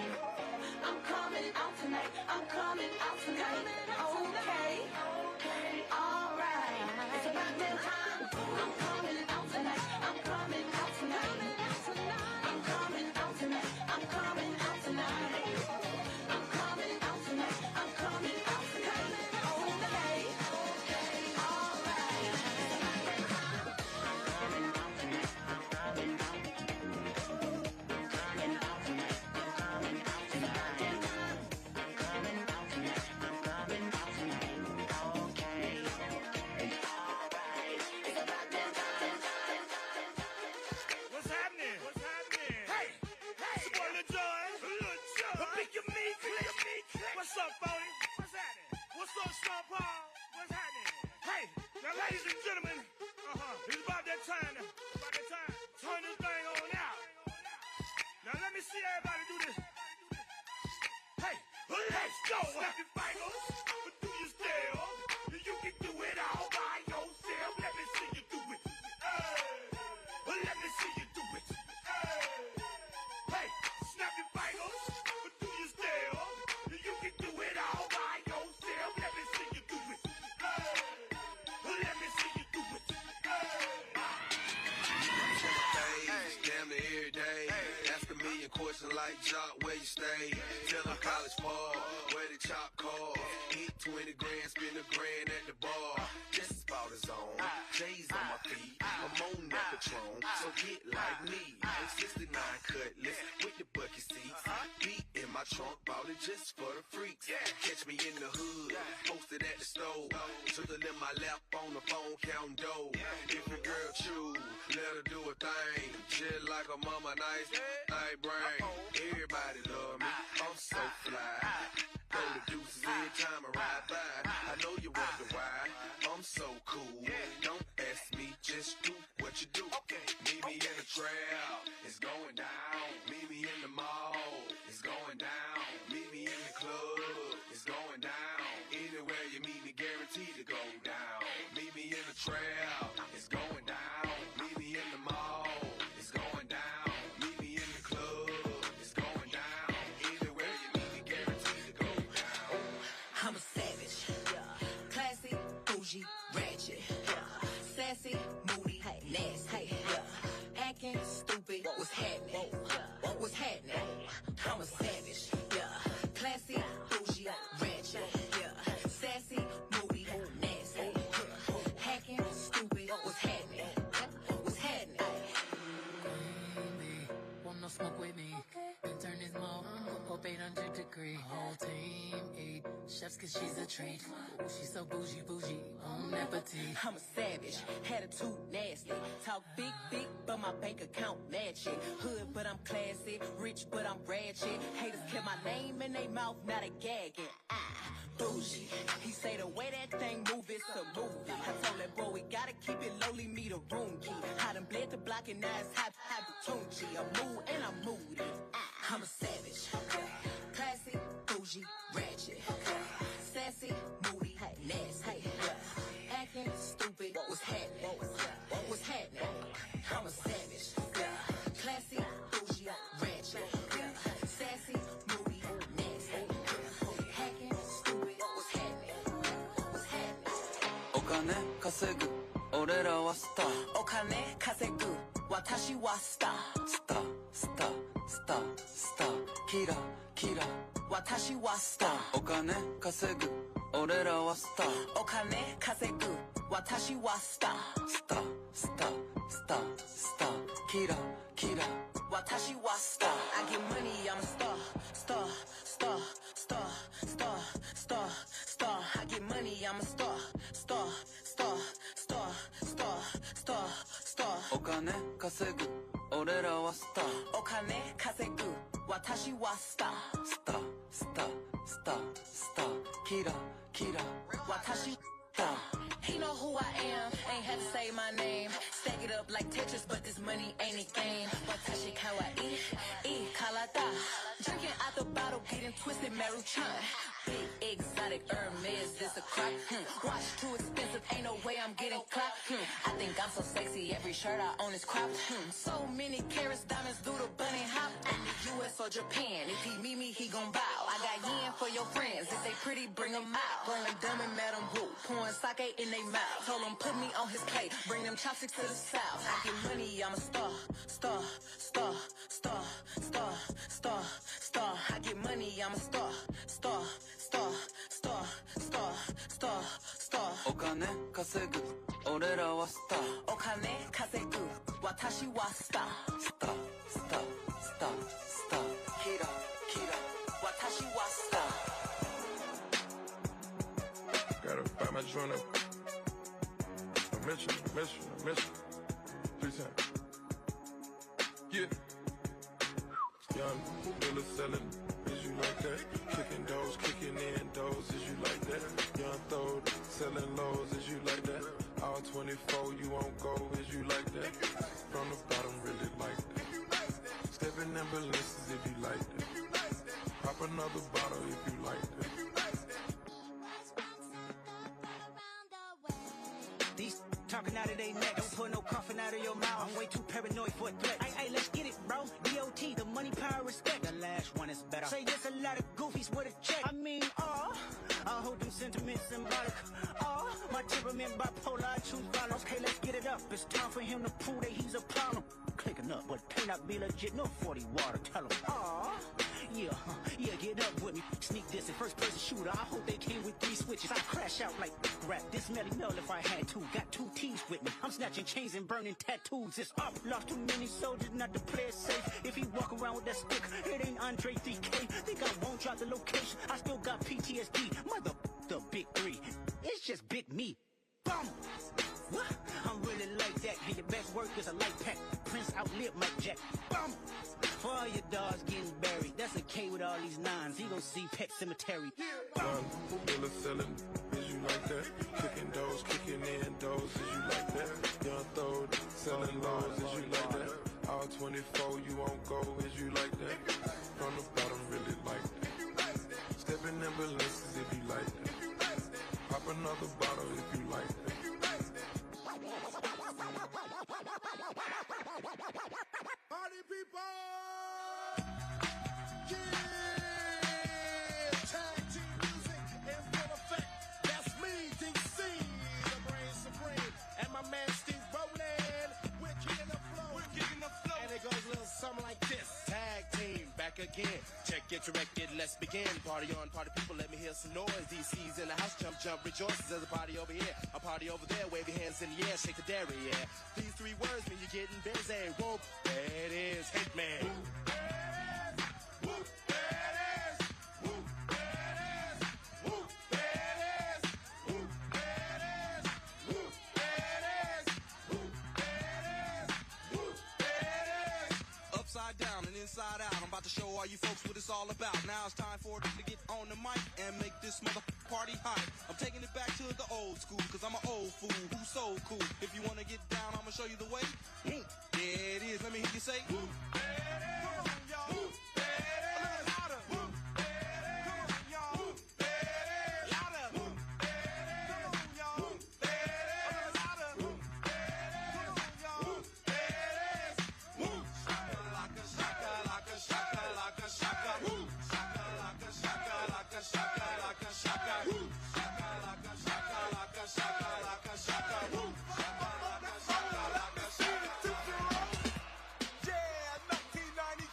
I'm coming out tonight. I'm coming out tonight. Okay. Alright. It's about that time. I'm coming out tonight. I'm coming out tonight. I'm coming out tonight. I'm coming out tonight. I'm coming out tonight. I'm coming out tonight. Okay. Alright. What's happening? What's happening? Hey, it's your boy Lil Jon. But pick your meat click. What's up, Phony? What's happening? What's up, Sean Paul? What's happening? Hey, now ladies and gentlemen, it's about that time. Turn this thing on out. Now let me see everybody do this. Hey, let's go. Snap your fingers, but do your step. You can do it all by yourself. Let me see you do it. Let me see you do it. Hey, snap your fingers, but do your step. You can do it all by yourself. Let me see you do it. Let me see you do it. Damn near every day. Ask a million questions like Jock, where you stay? Tell them college ball, where the chop call. Eat 20 grand, spend $1 grand at the bar. Just about his own. J's on my feet. I'm on that Patron, so get like me. 69 cutlass with the bucket seats. Beat in my trunk, bought it just for the freaks. Catch me in the hood, posted at the stove. Twiddle in my lap on the phone, counting dough. If your girl chew, let her do a thing. Just like a mama, nice brain. Everybody love me, I'm so fly. Throw the deuces every time I ride by. I know you wonder why I'm so cool. Don't ask me, just do what you do. Meet me in the trail, it's going down. Meet me in the mall, it's going down. Meet me in the club, it's going down. Anywhere you meet me, guaranteed to go down. Meet me in the trail, it's going down. Meet me in the mall, it's going down. Meet me in the club, it's going down. Anywhere you meet me, guaranteed to go down. I'm a savage, classy, bougie, ratchet, sassy, moody, nasty, acting stupid. What's happening? What's happening? I'm a savage, classy, bougie, ratchet, sassy, moody, nasty, hacking stupid. What's happening? What's happening? Wanna smoke with me? Then turn his mouth up 800 degree. Whole team eat chefs 'cause she's a treat. Ooh, she's so bougie, on appetite. I'm a savage, attitude nasty. Talk big, but my bank account match it. Hood, but I'm classy. Rich, but I'm ratchet. Haters kept my name in their mouth, now they gagging. Bougie. He say the way that thing move, it's a movie. I told that boy we gotta keep it lowly, me the room key. I done bled the block and now it's hot Tunchi. I'm mood and I'm moody. I'm a savage. Classy, bougie, ratchet. Sassy, moody, nasty. Acting stupid. What's happening? What's happening? I'm a savage. Classy, bougie, ratchet. Sassy, moody, nasty. Hacking stupid. What's happening? What's happening? お金稼ぐ俺らはスターお金稼ぐ私はスタースタースタースタースターキラキラ私はスターお金稼ぐ俺らはスターお金稼ぐ私はスタースタースタースタースターキラキラ私はスター I get money, I'm a star Star, star, star, star, star, star I get money, I'm a star Star, star, star, star, star, star お金稼ぐ俺らはスターお金稼ぐ私はスタースタースタースタースターキラキラ私スター He know who I am, ain't had to say my name Stack it up like Tetris, but this money ain't a game Watashi kawaii, karada Drinking out the bottle, getting twisted, Maruchan Big exotic Hermes, this a crop. Watch too expensive, ain't no way I'm getting clapped. I think I'm so sexy, every shirt I own is cropped. So many carats, diamonds do the bunny hop. US or Japan, if he meet me, he gon' bow. I got yen for your friends, if they pretty, bring them out. Rolling dumb and Madam Boo, pouring sake in they mouth. Told him put me on his plate, bring them chopsticks to the south. I get money, I'm a star, star, star, star, star, star, star. I get money, I'm a star, star, star, star, star, star, star. お金稼ぐ俺らはスターお金稼ぐ私はスタースタースタースタースターキラキラ私はスター Gotta buy my joint up. I miss you. 3 times. Yeah. Young Willa selling, is you like that? Kicking doors, kicking in doors, is you like that? Young Throw selling lows, is you like that? All 24, you won't go, is you like that? From the bottom, really like that. Stepping in balances, if you like that. Pop another bottle, if you like that. These talking out of their neck, don't put no coffin out of your mouth. I'm way too paranoid for a threat. Hey, let's get it, bro. DOT, the money, power, respect. The last one is better. Say there's a lot of goofies with a check. I mean, I hold them sentiments symbolic. My temperament bipolar, I choose violence. Okay, let's get it up. It's time for him to prove that he's a problem. Clicking up, but can't not be legit. No 40 water, tell him. Yeah, get up with me. Sneak this in first person shooter. I hope they came with 3 switches. I crash out like rap. This Melly Mel if I had to. Got 2 T's with me. I'm snatching chains and burning tattoos. It's up. Lost too many soldiers not to play it safe. If he walk around with that stick, it ain't Andre 3K. Think I won't drop the location. I still got PTSD. Mother the big 3. It's just big me. Boom. What? I'm really like that. And your best work is a light pack. Prince outlived Mike Jack. Boom. For all your dogs getting buried. That's a K with all these 9s. He gon' see Pet Cemetery. Young Willa selling, is you like that? Kicking doors, kicking in doors, is you like that? Young Throw selling lows, is you like that? All 24, you won't go, is you like that? From the bottom, really like that. Stepping in balances, if you like that. Pop another bottle, if you like that. Party people! Yeah! Tag team music in full effect. That's me, DC, the brain supreme. And my man Steve Rowland. We're kicking the flow. And it goes a little something like this. Tag team, back again. Check it, direct it, let's begin. Party on, party people, let me hear some noise. DC's in the house, jump, jump, rejoices. There's a party over here, a party over there. Wave your hands in the air, shake the dairy, yeah. These 3 words mean you're getting busy. Whoop, there it is, hate man. Whoop, there it is. Whoop, there it is. Whoop, there it is. Whoop, there it is. Whoop, there it is. Whoop, there it is. Whoop, there it is. Upside down and inside out, I'm about to show all you folks what it's all about. Now it's time for them to get on the mic and make this party hot. I'm taking it back to the old school, cause I'm an old fool who's so cool. If you wanna get down, I'ma show you the way. There it is, let me hear you say. Whoop, there it is. Come on, y'all. Whoop, there it is. A little louder. Whoop, there it is. Come on, y'all. Whoop, there it is. Louder. Whoop, there it is. Come on, y'all. Whoop, there it is. A little louder. Whoop, there it is. Come on, y'all. Whoop, there it is. Whoop, shaka, shaka, laka, shaka, laka, shaka. Whoop, shaka, laka, shaka, laka, shaka, laka, shaka. Whoop, shaka, laka, shaka, laka, shaka, laka, shaka. Whoop, shaka, laka, shaka, laka, shaka. Yeah, 1990.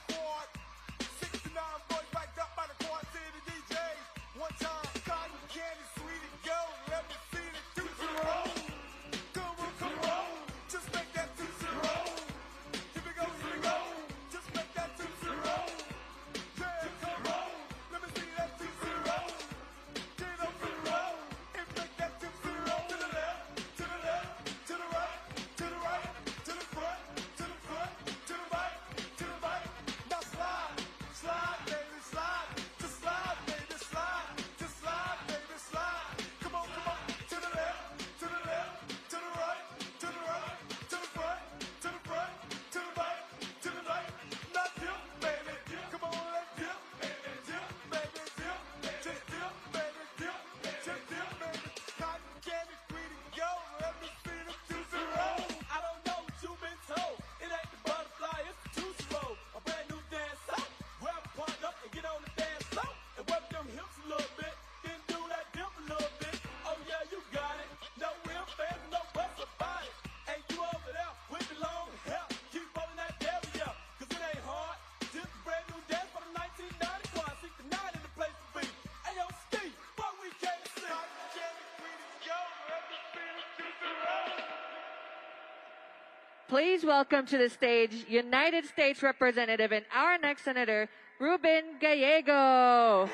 please welcome to the stage United States Representative and our next Senator, Ruben Gallego.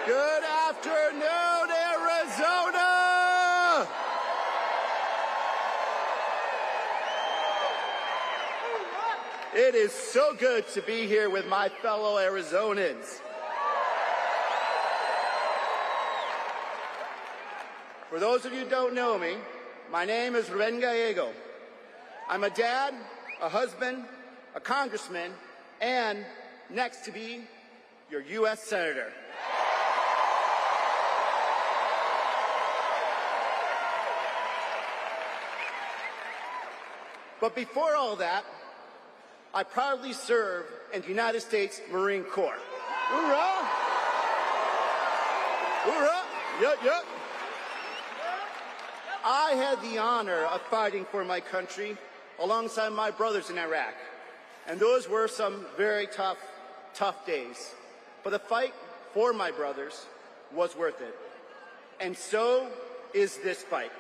Good afternoon, Arizona! It is so good to be here with my fellow Arizonans. For those of you who don't know me, my name is Ruben Gallego. I'm a dad, a husband, a congressman, and next to be your U.S. Senator. But before all that, I proudly serve in the United States Marine Corps. Hoorah! Hoorah! Yup, yup. I had the honor of fighting for my country alongside my brothers in Iraq. And those were some very tough days. But the fight for my brothers was worth it. And so is this fight.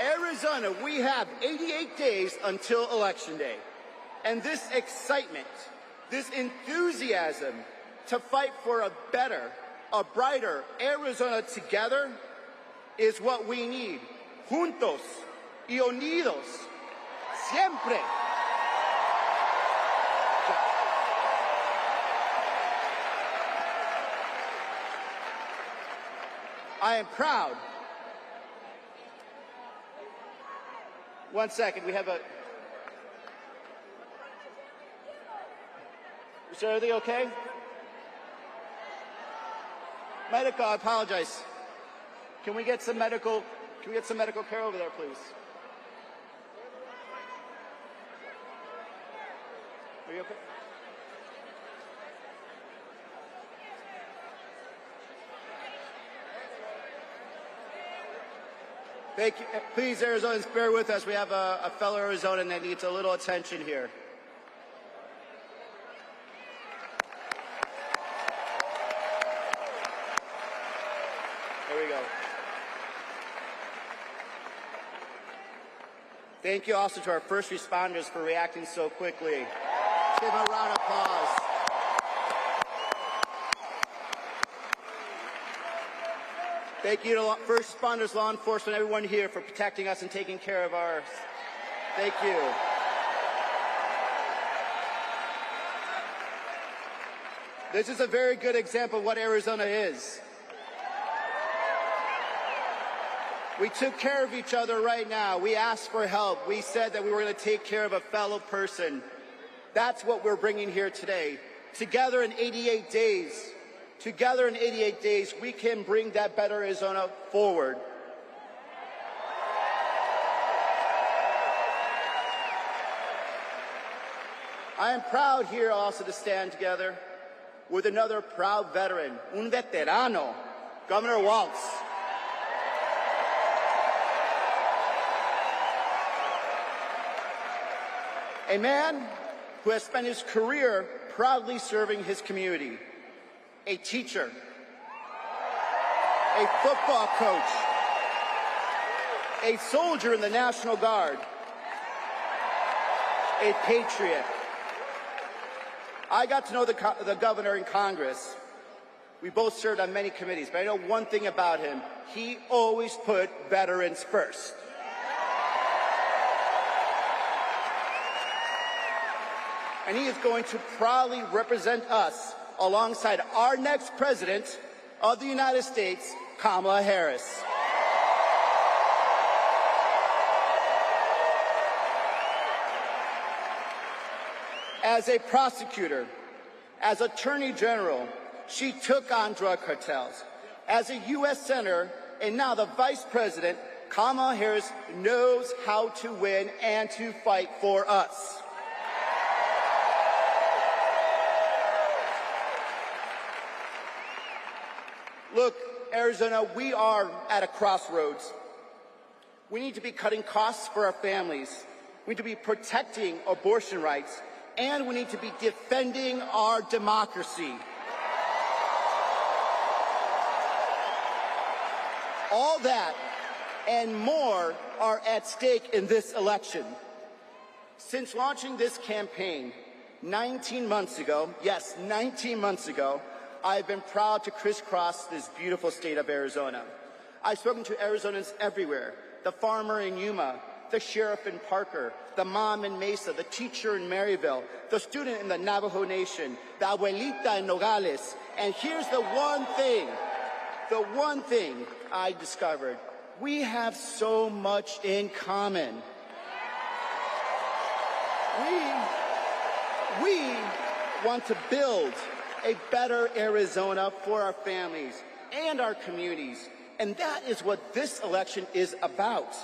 Arizona, we have 88 days until Election Day. And this excitement, this enthusiasm to fight for a better, a brighter Arizona together is what we need. Juntos y unidos, siempre. I am proud. One second, we have a... Is everything okay? Medical, I apologize. Can we get some medical care over there, please? Are you okay? Thank you. Please, Arizonans, bear with us. We have a fellow Arizonan that needs a little attention here. There we go. Thank you also to our first responders for reacting so quickly. Give them a round of applause. Thank you to first responders, law enforcement, everyone here for protecting us and taking care of ours. Thank you. This is a very good example of what Arizona is. We took care of each other right now. We asked for help. We said that we were going to take care of a fellow person. That's what we're bringing here today. Together in 88 days. Together in 88 days, we can bring that better Arizona forward. I am proud here also to stand together with another proud veteran, un veterano, Governor Walz. A man who has spent his career proudly serving his community. A teacher, a football coach, a soldier in the National Guard, a patriot. I got to know the governor in Congress. We both served on many committees, but I know one thing about him. He always put veterans first. And he is going to proudly represent us alongside our next president of the United States, Kamala Harris. As a prosecutor, as Attorney General, she took on drug cartels. As a U.S. Senator, and now the Vice President, Kamala Harris, knows how to win and to fight for us. Look, Arizona, we are at a crossroads. We need to be cutting costs for our families. We need to be protecting abortion rights, and we need to be defending our democracy. All that and more are at stake in this election. Since launching this campaign 19 months ago, yes, 19 months ago, I've been proud to crisscross this beautiful state of Arizona. I've spoken to Arizonans everywhere, the farmer in Yuma, the sheriff in Parker, the mom in Mesa, the teacher in Maryville, the student in the Navajo Nation, the abuelita in Nogales. And here's the one thing I discovered. We have so much in common. We want to build a better Arizona for our families and our communities. And that is what this election is about.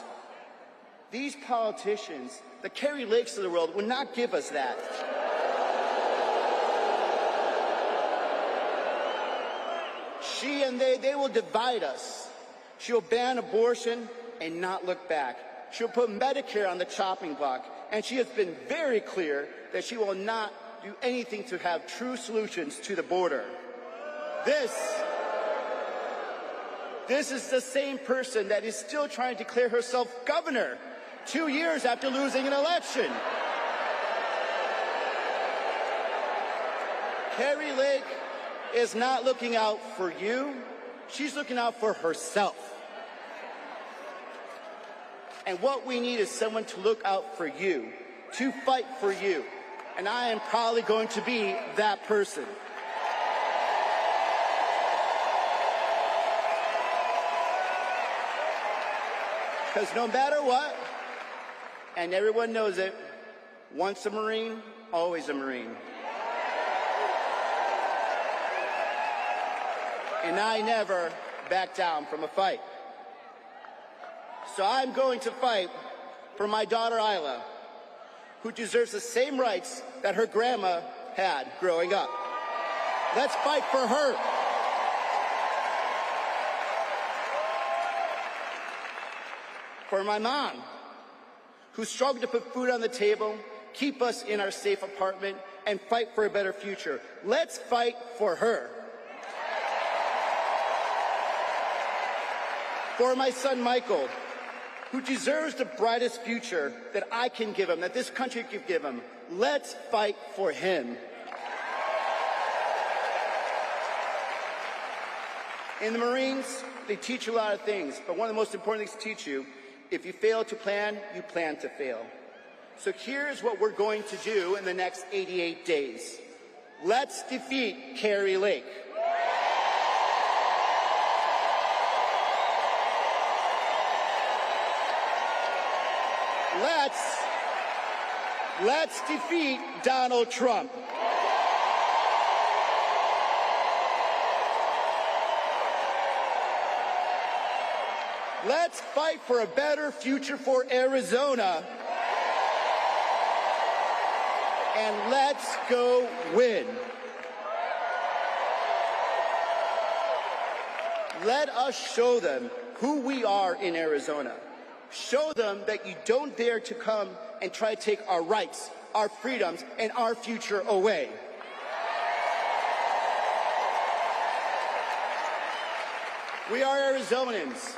These politicians, the Kari Lakes of the world, will not give us that. She and they will divide us. She'll ban abortion and not look back. She'll put Medicare on the chopping block. And she has been very clear that she will not do anything to have true solutions to the border. This is the same person that is still trying to declare herself governor 2 years after losing an election. Kari Lake is not looking out for you. She's looking out for herself. And what we need is someone to look out for you, to fight for you. And I am probably going to be that person. Because no matter what, and everyone knows it, once a Marine, always a Marine. And I never back down from a fight. So I'm going to fight for my daughter Isla, who deserves the same rights that her grandma had growing up. Let's fight for her. For my mom, who struggled to put food on the table, keep us in our safe apartment, and fight for a better future. Let's fight for her. For my son Michael, who deserves the brightest future that I can give him, that this country can give him. Let's fight for him. In the Marines, they teach you a lot of things, but one of the most important things to teach you, if you fail to plan, you plan to fail. So here's what we're going to do in the next 88 days. Let's defeat Kari Lake. Let's defeat Donald Trump. Let's fight for a better future for Arizona. And let's go win. Let us show them who we are in Arizona. Show them that you don't dare to come and try to take our rights, our freedoms, and our future away. We are Arizonans.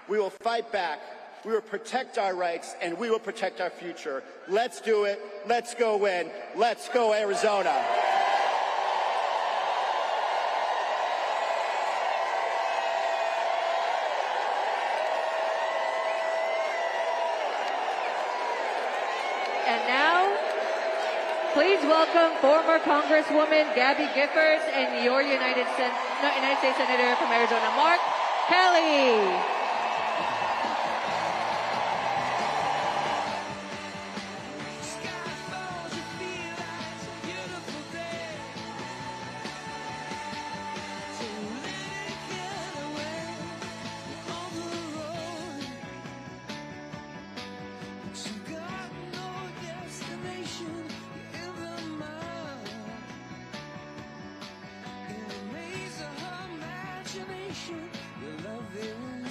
We will fight back. We will protect our rights, and we will protect our future. Let's do it. Let's go win. Let's go Arizona. And now, please welcome former Congresswoman Gabby Giffords and your United States Senator from Arizona, Mark Kelly.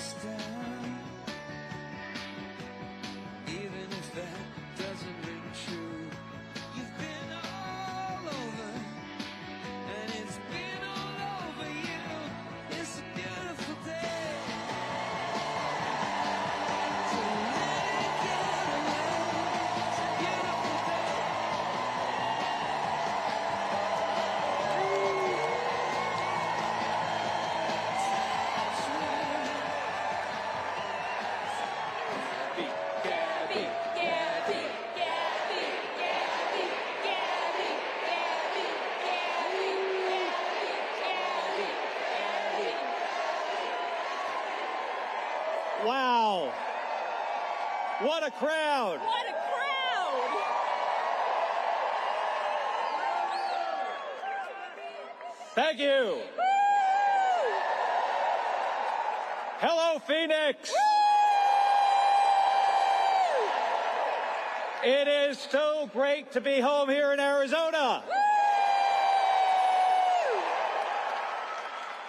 us down. Even if that doesn't ring true, you've been all over, and it's been all over you. It's a beautiful day. So let it get away. It's a beautiful day. Gabby, Gabby, Gabby, Gabby, Gabby, Gabby, Gabby, Gabby, Gabby. Wow. What a crowd. What a crowd! Thank you. Hello, Phoenix. It is so great to be home here in Arizona.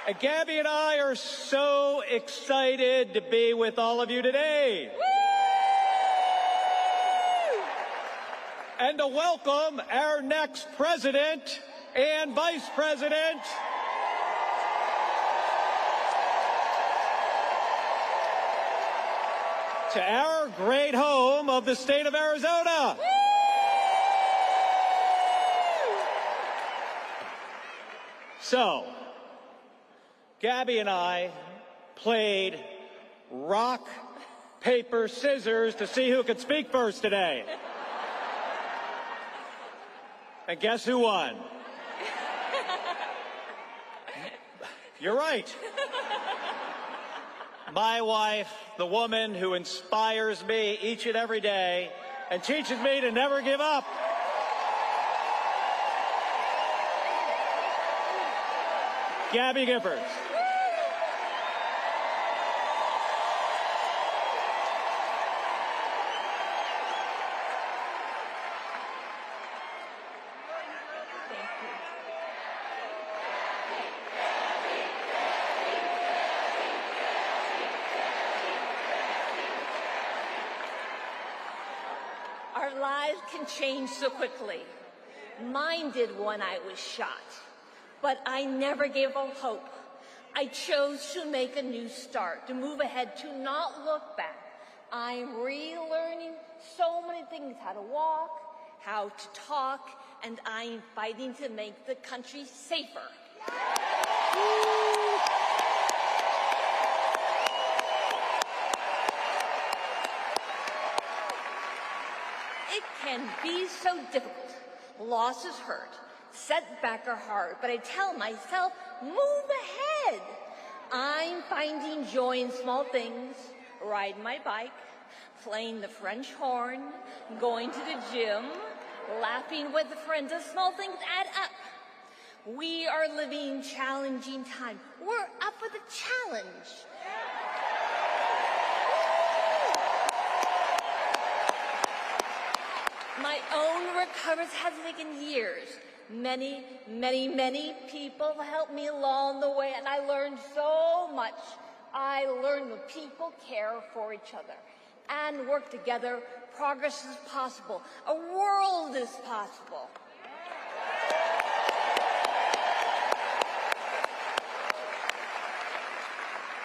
And Gabby and I are so excited to be with all of you today. And to welcome our next president and vice president. To our great home of the state of Arizona. So, Gabby and I played rock, paper, scissors to see who could speak first today. And guess who won? You're right. My wife, the woman who inspires me each and every day and teaches me to never give up. Gabby Giffords. Our lives can change so quickly. Mine did when I was shot. But I never gave up hope. I chose to make a new start, to move ahead, to not look back. I'm relearning so many things, how to walk, how to talk, and I'm fighting to make the country safer. It can be so difficult. Losses hurt. Setbacks are hard, but I tell myself, move ahead. I'm finding joy in small things, riding my bike, playing the French horn, going to the gym, laughing with friends. The small things add up. We are living challenging times. We're up for the challenge. My own recovery has taken years. Many, many, many people helped me along the way, and I learned so much. I learned that people care for each other and work together. Progress is possible. A world is possible.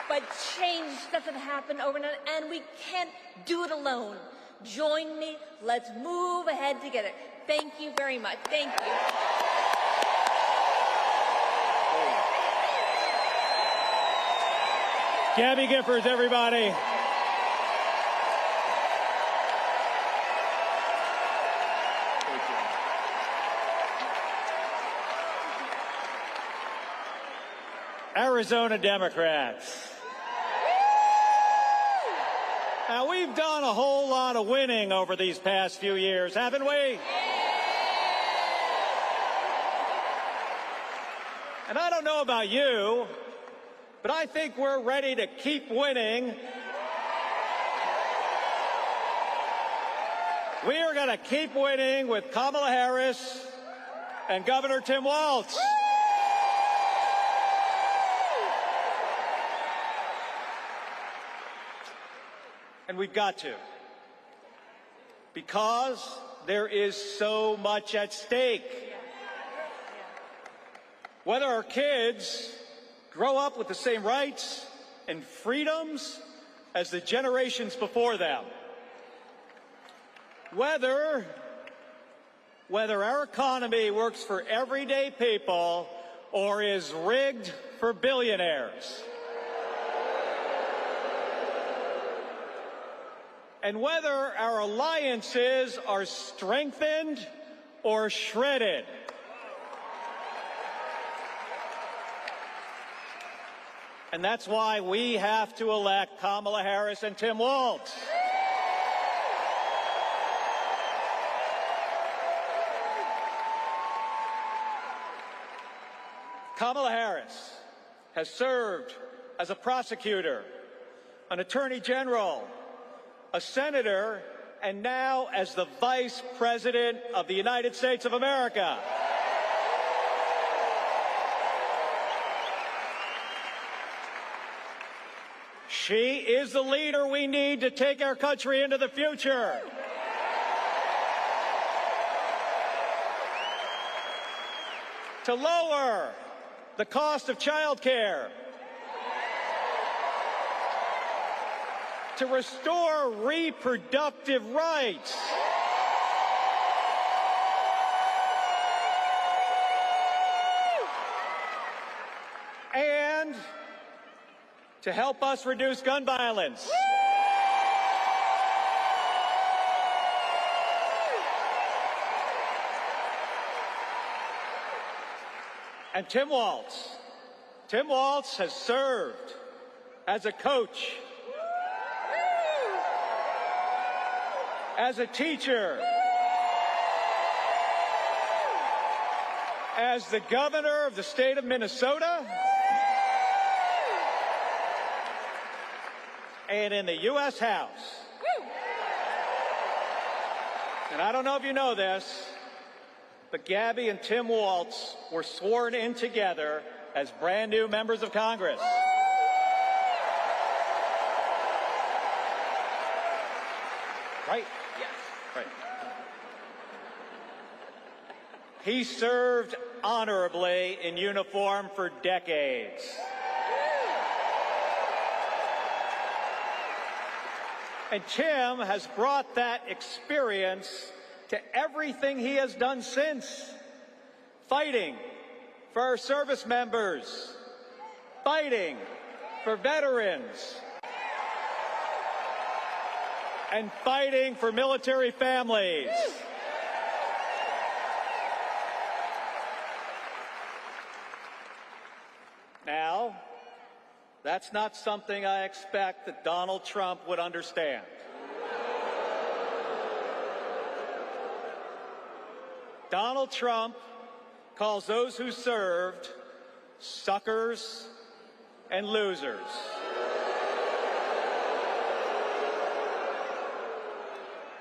But change doesn't happen overnight, and we can't do it alone. Join me. Let's move ahead together. Thank you very much. Thank you. Gabby Giffords, everybody. Arizona Democrats. Now, we've done a whole lot of winning over these past few years, haven't we? And I don't know about you, but I think we're ready to keep winning. We are going to keep winning with Kamala Harris and Governor Tim Walz. And we've got to. Because there is so much at stake. Whether our kids grow up with the same rights and freedoms as the generations before them. Whether our economy works for everyday people or is rigged for billionaires. And whether our alliances are strengthened or shredded. And that's why we have to elect Kamala Harris and Tim Walz. Kamala Harris has served as a prosecutor, an attorney general, a senator, and now as the Vice President of the United States of America. She is the leader we need to take our country into the future. To lower the cost of child care. To restore reproductive rights. And to help us reduce gun violence. And Tim Walz has served as a coach, as a teacher, as the governor of the state of Minnesota, and in the U.S. House. And I don't know if you know this, but Gabby and Tim Walz were sworn in together as brand new members of Congress. Right? Yes. Right. He served honorably in uniform for decades. And Tim has brought that experience to everything he has done since. Fighting for our service members, fighting for veterans, and fighting for military families. Now, that's not something I expect that Donald Trump would understand. Donald Trump calls those who served suckers and losers.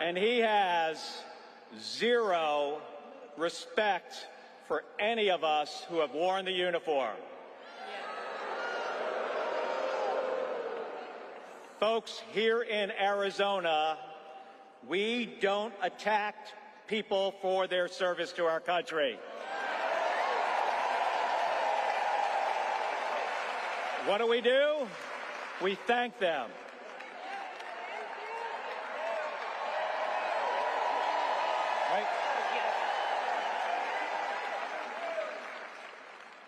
And he has zero respect for any of us who have worn the uniform. Folks, here in Arizona, we don't attack people for their service to our country. What do? We thank them. Right?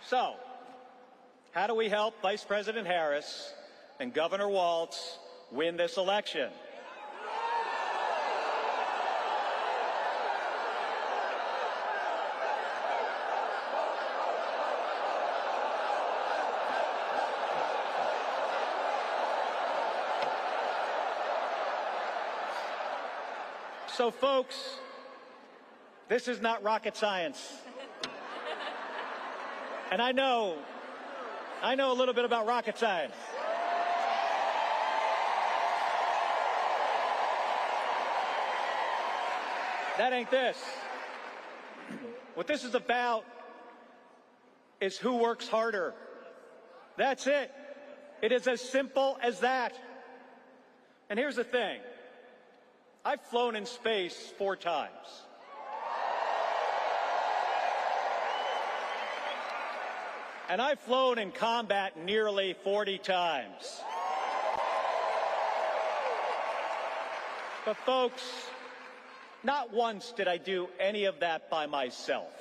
So, how do we help Vice President Harris and Governor Walz win this election? So, folks, this is not rocket science. And I know a little bit about rocket science. That ain't this. What this is about is who works harder. That's it. It is as simple as that. And here's the thing. I've flown in space 4 times. And I've flown in combat nearly 40 times. But folks, not once did I do any of that by myself.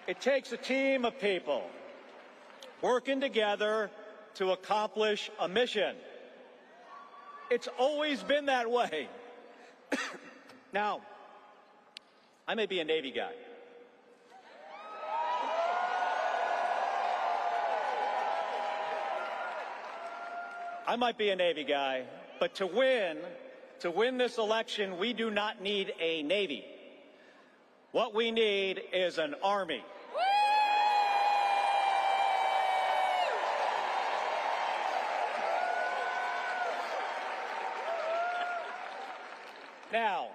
It takes a team of people working together to accomplish a mission. It's always been that way. Now, I may be a Navy guy. I might be a Navy guy, but to win this election, we do not need a Navy. What we need is an Army. Now,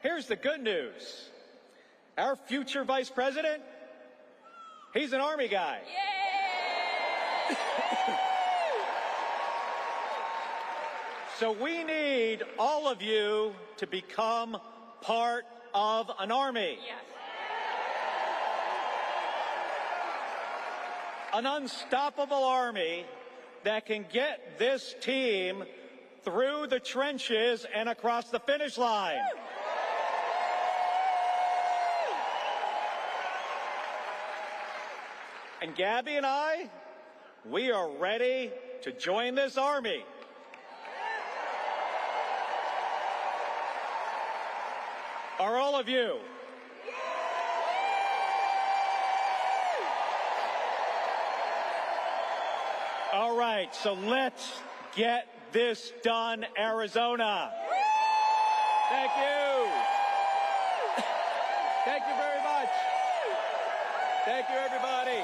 here's the good news. Our future vice president, he's an Army guy. So we need all of you to become part of an army. Yes. An unstoppable army that can get this team through the trenches and across the finish line. And Gabby and I, we are ready to join this army. Are all of you? All right, so let's get this done, Arizona. Thank you. Thank you very much. Thank you, everybody.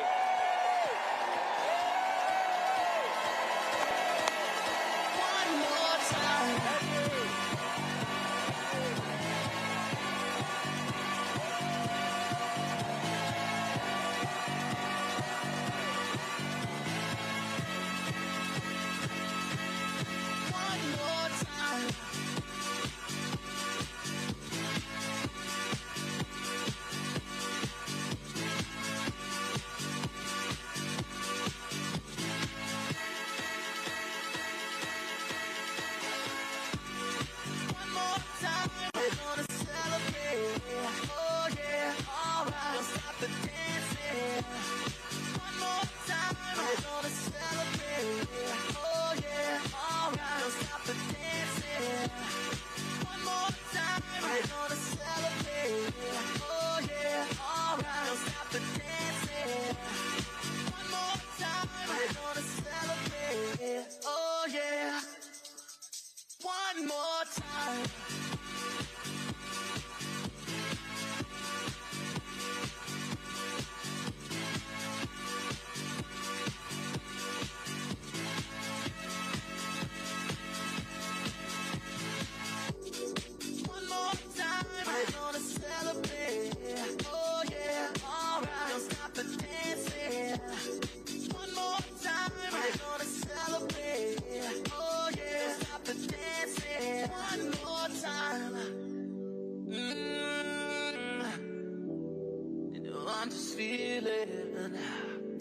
One more time.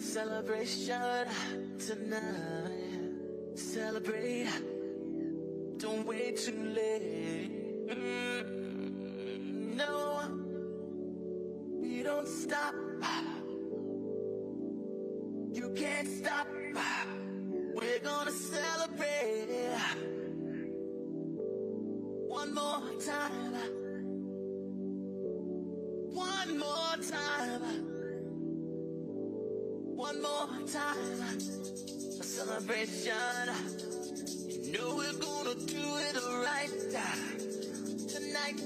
Celebration tonight. Celebrate. Don't wait too late. No, we don't stop. You can't stop. We're gonna celebrate. One more time. One more time. One more time, a celebration. You know we're gonna do it right tonight.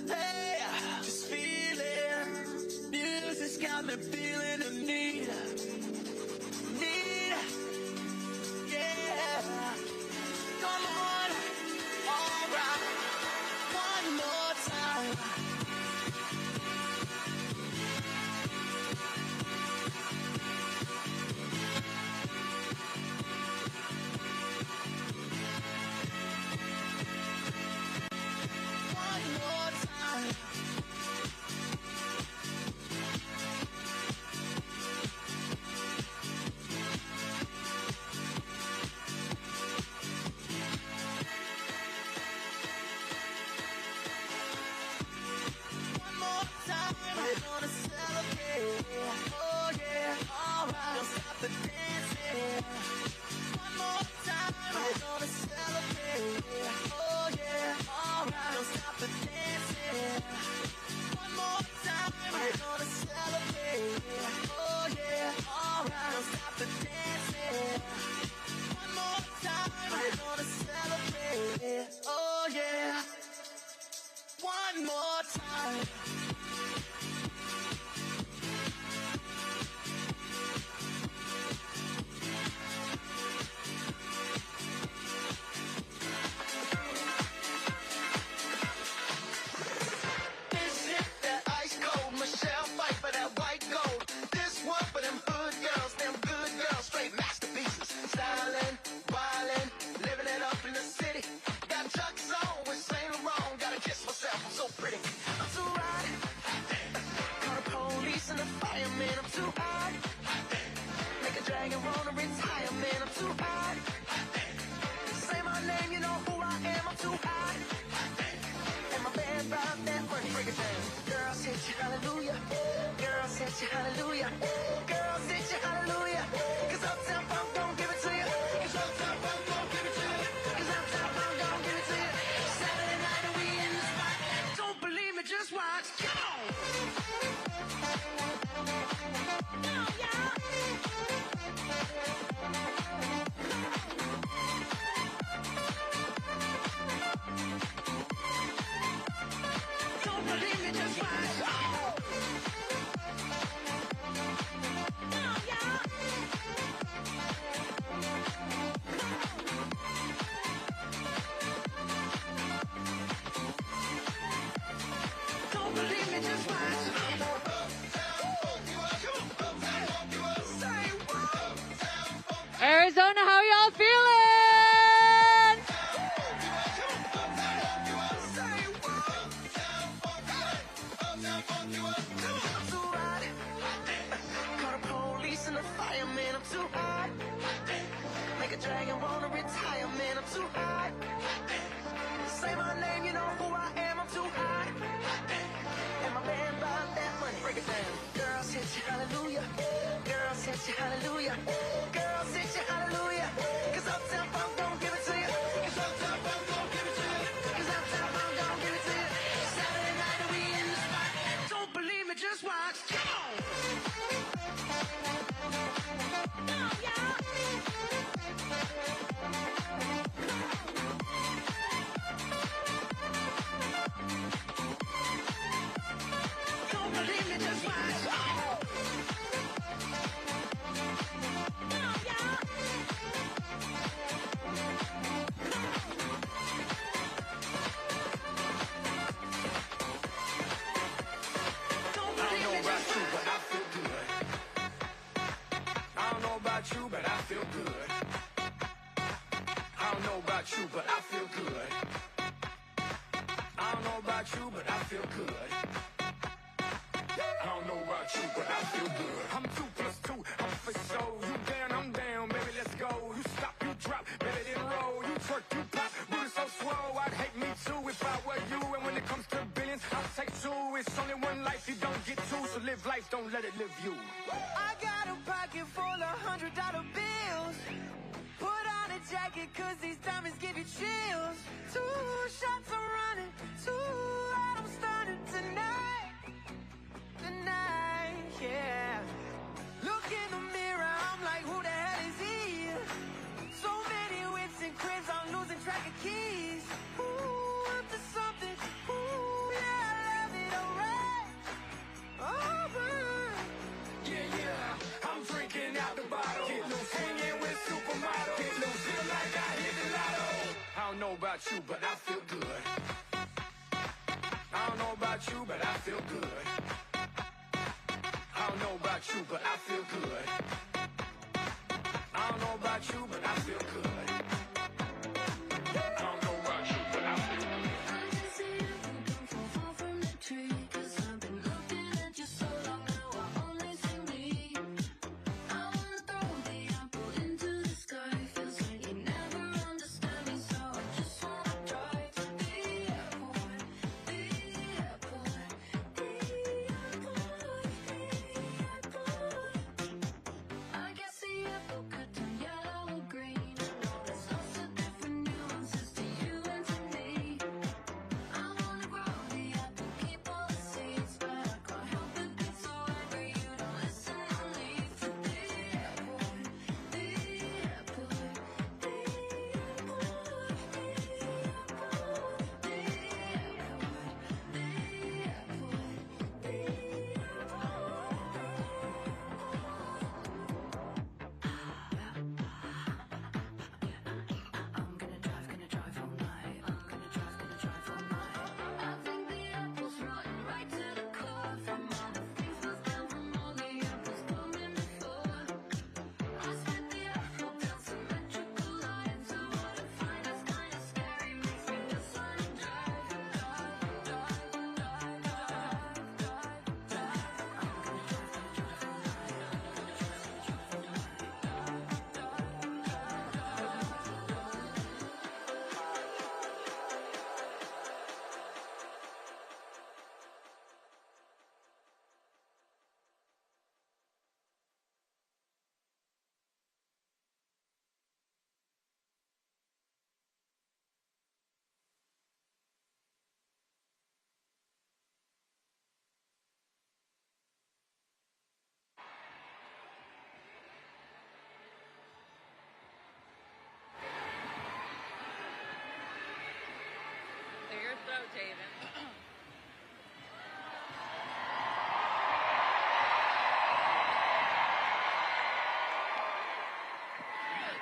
Hey, just feel it. Music's got me feeling the need. Yeah. Come on, all right. One more time. me, just watch. Arizona, how y'all feeling? And the fireman, I'm too hot. Make a dragon wanna retire, man, I'm too hot. Say my name, you know who I am, I'm too hot. And my band bought that money, break it down. Girls hit you, hallelujah. Girls hit you, hallelujah. Girls hit you, hallelujah. Cause Uptown Funk don't give it to you. Cause Uptown Funk don't give it to you. Cause Uptown Funk don't give it to you. Saturday night and we in the spot. Don't believe me, just watch. Come on. Don't believe me, just watch. You, but I feel good. I don't know about you, but I feel good. I don't know about you, but I feel good. I don't know about you, but I feel good. I'm 2 + 2, I'm for sure. You down, I'm down, baby, let's go. You stop, you drop, better than roll. You twerk, you pop, booty so swole. I'd hate me too if I were you. And when it comes to billions, I'll take 2. It's only one life, you don't get 2. So live life, don't let it live you. I got a pocket full of $100 bills. Put on a jacket, cause these diamonds give you chills. 2 shots I'm running, 2 out I'm starting tonight. Tonight, yeah. Look in the mirror, I'm like, who the hell is he? So many whips and cribs, I'm losing track of keys. Ooh, up to something, ooh, yeah, I love it, alright. Alright. Yeah, I'm drinking out the bottle. Get loose, hanging with supermodels. Get loose, feel like I hit the lotto. I don't know about you, but I feel good. I don't know about you, but I feel good. I don't know about you, but I feel good. I don't know about you, but I feel good. I don't know about you, but I feel good.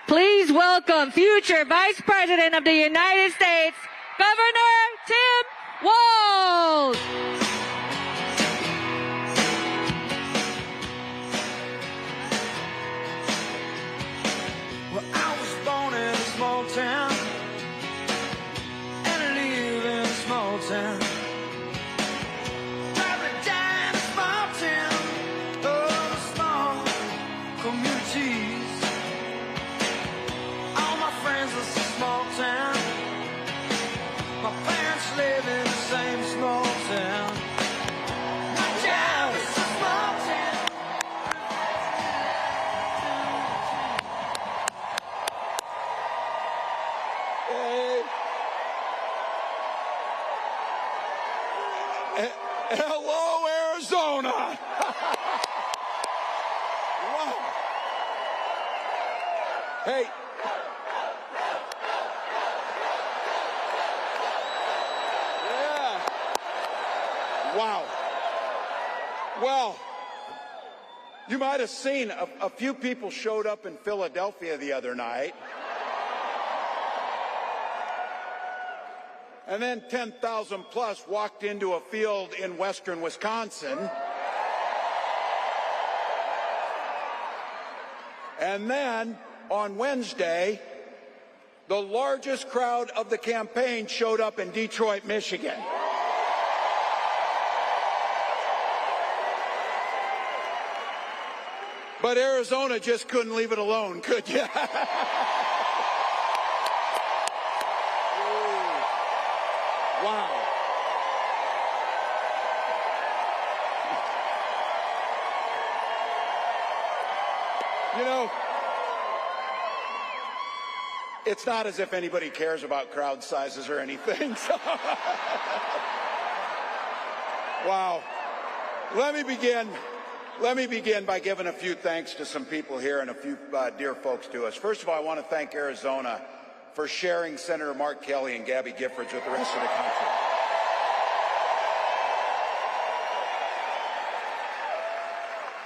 Please welcome future Vice President of the United States, Governor Tim Walz. Hey. Hello, Arizona. Wow. Hey. Yeah. Wow. Well, you might have seen a few people showed up in Philadelphia the other night. And then 10,000 plus walked into a field in western Wisconsin. And then on Wednesday, the largest crowd of the campaign showed up in Detroit, Michigan. But Arizona just couldn't leave it alone, could you? Wow. You know, it's not as if anybody cares about crowd sizes or anything. So. Wow. Let me begin by giving a few thanks to some people here and a few dear folks to us. First of all, I want to thank Arizona for sharing Senator Mark Kelly and Gabby Giffords with the rest of the country.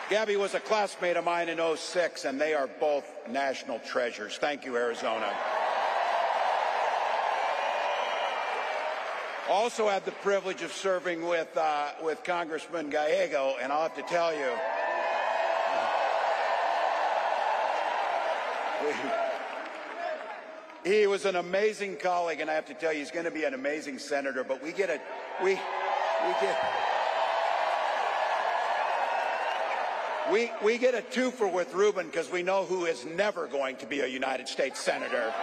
Gabby was a classmate of mine in '06, and they are both national treasures. Thank you, Arizona. Also had the privilege of serving with Congressman Gallego, and I'll have to tell you, he was an amazing colleague, and I have to tell you, he's going to be an amazing senator. But we get a twofer with Ruben because we know who is never going to be a United States senator.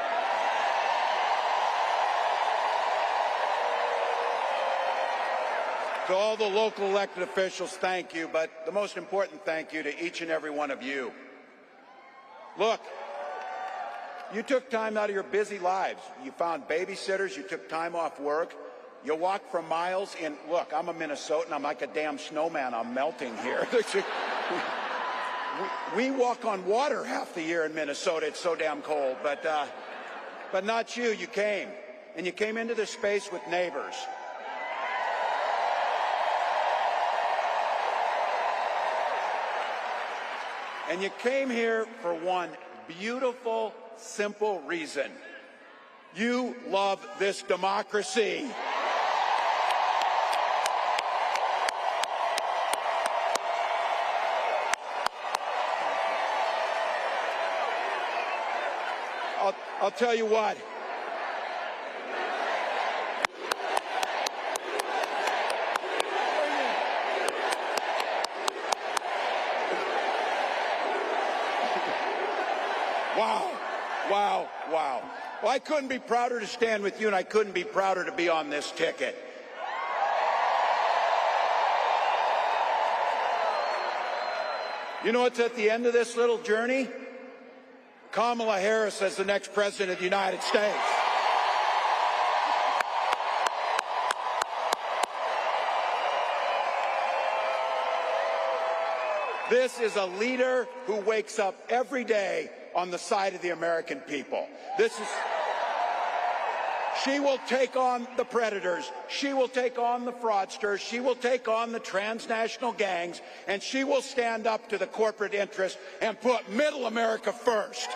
To all the local elected officials, thank you. But the most important thank you to each and every one of you. Look. You took time out of your busy lives. You found babysitters. You took time off work. You walked for miles in. Look, I'm a Minnesotan. I'm like a damn snowman. I'm melting here. We walk on water half the year in Minnesota. It's so damn cold. But not you. You came. And you came into this space with neighbors. And you came here for one beautiful, simple reason. You love this democracy. I'll tell you what. Wow. Wow, wow. Well, I couldn't be prouder to stand with you, and I couldn't be prouder to be on this ticket. You know what's at the end of this little journey? Kamala Harris as the next president of the United States. This is a leader who wakes up every day on the side of the American people. She will take on the predators. She will take on the fraudsters. She will take on the transnational gangs, and she will stand up to the corporate interests and put middle America first.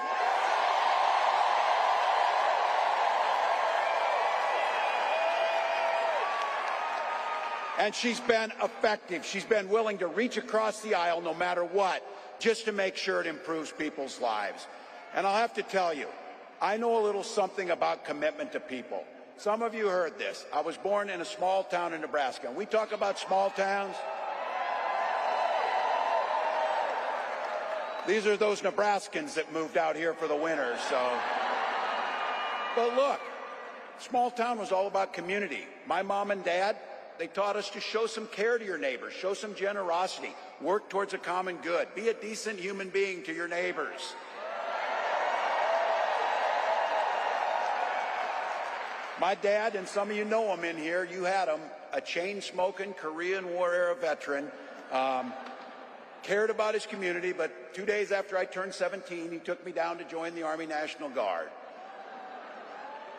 And she's been effective. She's been willing to reach across the aisle no matter what, just to make sure it improves people's lives. And I'll have to tell you, I know a little something about commitment to people. Some of you heard this. I was born in a small town in Nebraska. And we talk about small towns. These are those Nebraskans that moved out here for the winter, so. But look, small town was all about community. My mom and dad, they taught us to show some care to your neighbors, show some generosity, work towards a common good, be a decent human being to your neighbors. My dad, and some of you know him in here, you had him, a chain-smoking Korean War era veteran, cared about his community, but 2 days after I turned 17, he took me down to join the Army National Guard.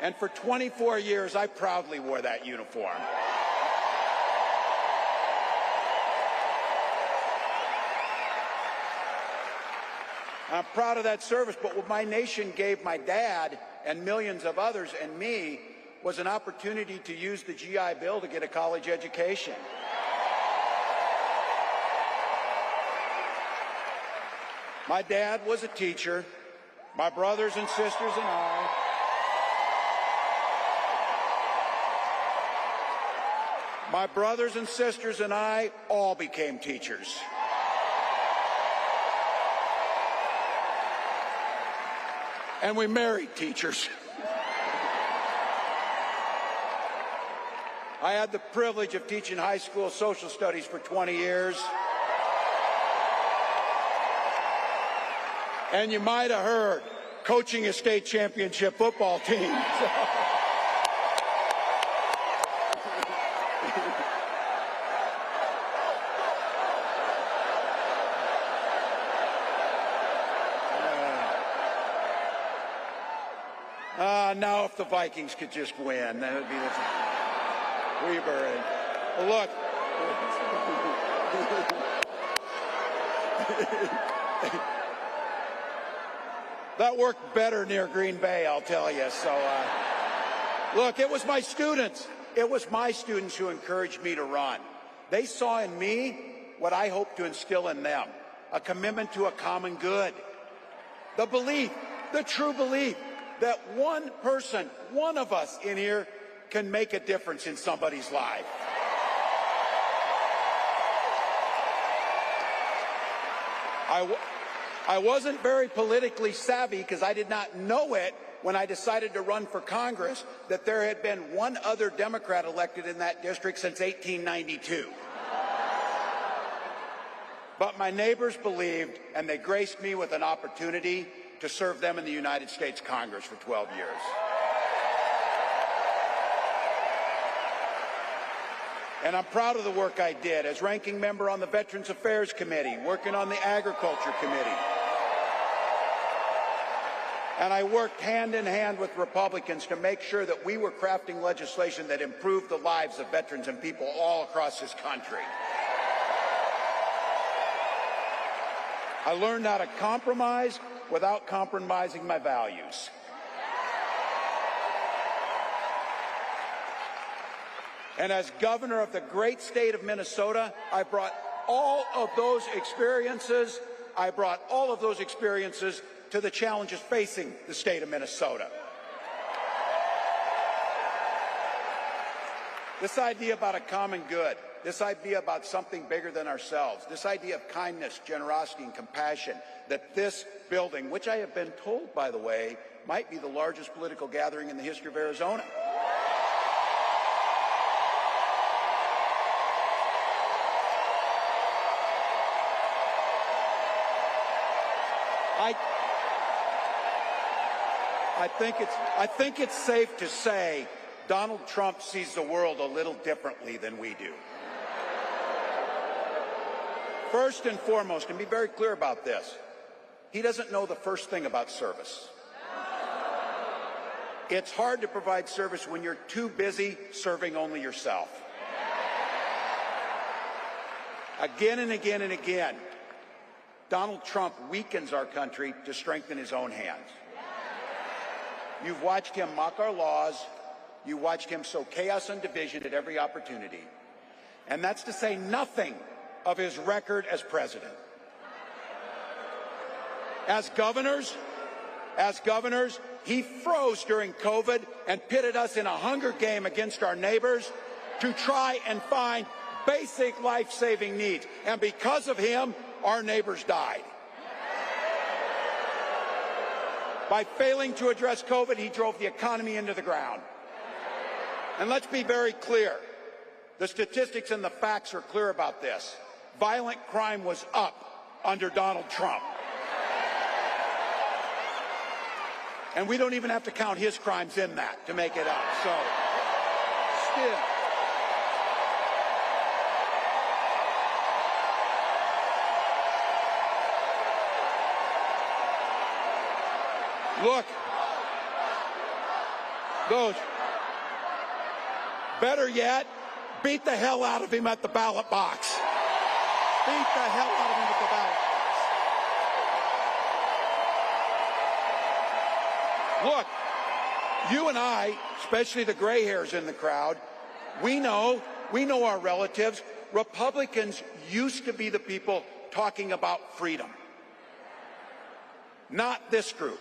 And for 24 years, I proudly wore that uniform. I'm proud of that service, but what my nation gave my dad and millions of others and me was an opportunity to use the GI Bill to get a college education. My dad was a teacher. My brothers and sisters and I all became teachers. And we married teachers. I had the privilege of teaching high school social studies for 20 years. And you might have heard, coaching a state championship football team. Now if the Vikings could just win, that would be the Weber. And look. That worked better near Green Bay, I'll tell you. So, look, it was my students. It was my students who encouraged me to run. They saw in me what I hope to instill in them, a commitment to a common good. The belief, the true belief, that one person, one of us in here, can make a difference in somebody's life. I wasn't very politically savvy because I did not know it when I decided to run for Congress that there had been one other Democrat elected in that district since 1892. But my neighbors believed, and they graced me with an opportunity to serve them in the United States Congress for 12 years. And I'm proud of the work I did as ranking member on the Veterans Affairs Committee, working on the Agriculture Committee. And I worked hand in hand with Republicans to make sure that we were crafting legislation that improved the lives of veterans and people all across this country. I learned how to compromise without compromising my values. And as governor of the great state of Minnesota, I brought all of those experiences to the challenges facing the state of Minnesota. This idea about a common good, this idea about something bigger than ourselves, this idea of kindness, generosity, and compassion, that this building, which I have been told, by the way, might be the largest political gathering in the history of Arizona. I think it's safe to say Donald Trump sees the world a little differently than we do. First and foremost, and be very clear about this, he doesn't know the first thing about service. It's hard to provide service when you're too busy serving only yourself. Again and again and again, Donald Trump weakens our country to strengthen his own hands. You've watched him mock our laws. You watched him sow chaos and division at every opportunity. And that's to say nothing of his record as president. As governors, he froze during COVID and pitted us in a hunger game against our neighbors to try and find basic life-saving needs. And because of him, our neighbors died. By failing to address COVID, he drove the economy into the ground. And let's be very clear. The statistics and the facts are clear about this. Violent crime was up under Donald Trump. And we don't even have to count his crimes in that to make it up. So, still. Look, those, better yet, beat the hell out of him at the ballot box. Beat the hell out of him at the ballot box. Look, you and I, especially the gray hairs in the crowd, we know our relatives. Republicans used to be the people talking about freedom. Not this group.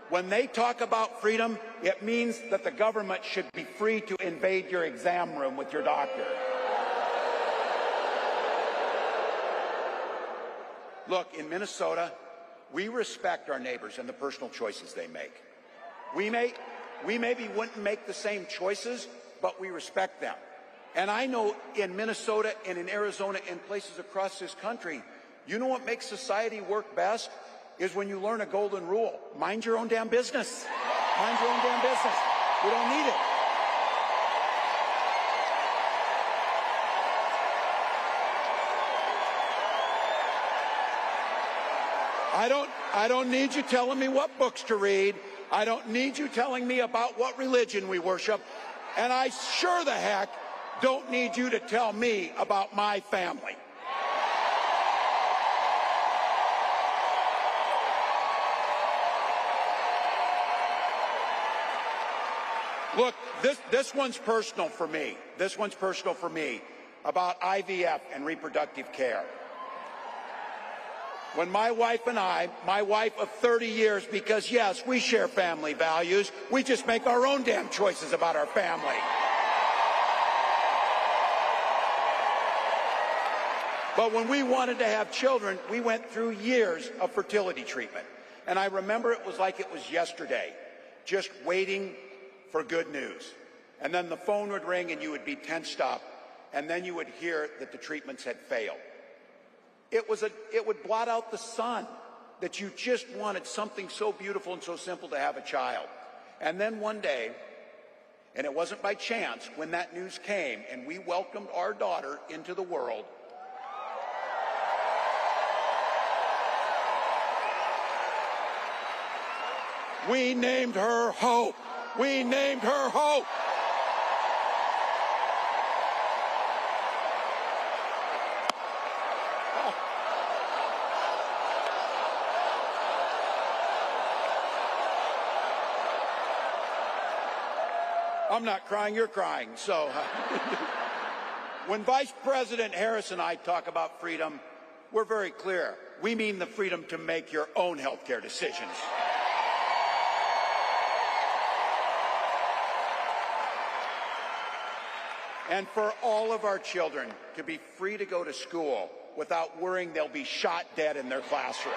When they talk about freedom, it means that the government should be free to invade your exam room with your doctor. Look, in Minnesota, we respect our neighbors and the personal choices they make. We maybe wouldn't make the same choices, but we respect them. And I know in Minnesota and in Arizona and places across this country, you know what makes society work best? Is when you learn a golden rule. Mind your own damn business. Mind your own damn business. We don't need it. I don't need you telling me what books to read. I don't need you telling me about what religion we worship. And I sure the heck don't need you to tell me about my family. Look, this one's personal for me. This one's personal for me about IVF and reproductive care. When my wife and I, my wife of 30 years, because yes, we share family values, we just make our own damn choices about our family. But when we wanted to have children, we went through years of fertility treatment. And I remember it was like it was yesterday, just waiting for good news. And then the phone would ring and you would be tensed up, and then you would hear that the treatments had failed. It would blot out the sun that you just wanted something so beautiful and so simple to have a child. And then one day, and it wasn't by chance, when that news came and we welcomed our daughter into the world, we named her Hope. We named her Hope. I'm not crying, you're crying. So when Vice President Harris and I talk about freedom, we're very clear. We mean the freedom to make your own health care decisions. And for all of our children to be free to go to school without worrying they'll be shot dead in their classroom.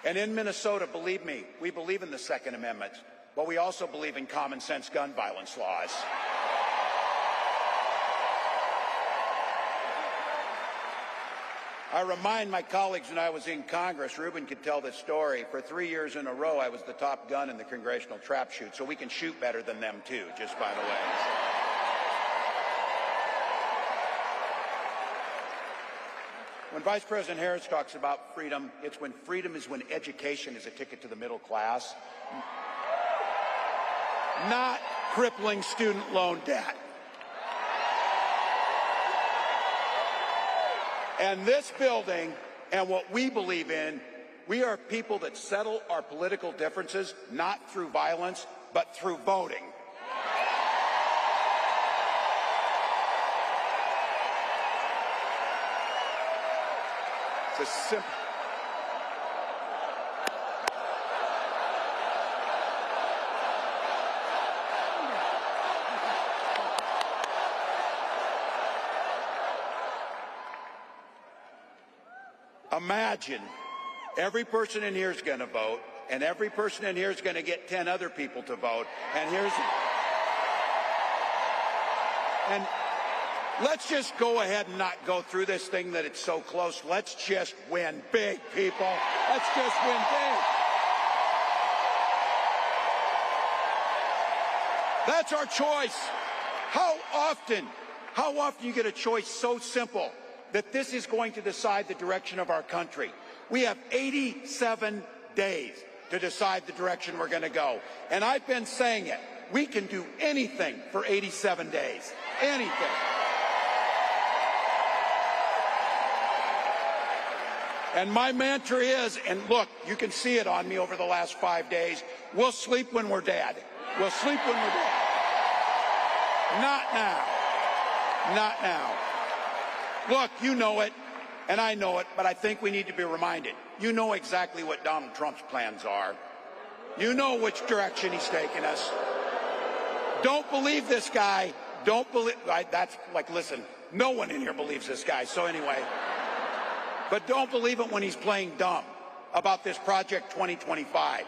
And in Minnesota, believe me, we believe in the Second Amendment, but we also believe in common sense gun violence laws. I remind my colleagues when I was in Congress, Ruben could tell this story, for 3 years in a row I was the top gun in the congressional trap shoot, so we can shoot better than them too, just by the way. When Vice President Harris talks about freedom, it's when freedom is when education is a ticket to the middle class, not crippling student loan debt. And this building and what we believe in, we are people that settle our political differences not through violence, but through voting. It's a simple. Imagine every person in here is going to vote, and every person in here is going to get 10 other people to vote. And let's just go ahead and not go through this thing that it's so close. Let's just win big, people. Let's just win big. That's our choice. How often you get a choice so simple that this is going to decide the direction of our country? We have 87 days to decide the direction we're going to go. And I've been saying it. We can do anything for 87 days. Anything. And my mantra is, and look, you can see it on me over the last 5 days, we'll sleep when we're dead. We'll sleep when we're dead. Not now. Not now. Look, you know it, and I know it, but I think we need to be reminded. You know exactly what Donald Trump's plans are. You know which direction he's taking us. Don't believe this guy. Don't believe. That's like, listen, no one in here believes this guy. So anyway, but don't believe it when he's playing dumb about this Project 2025.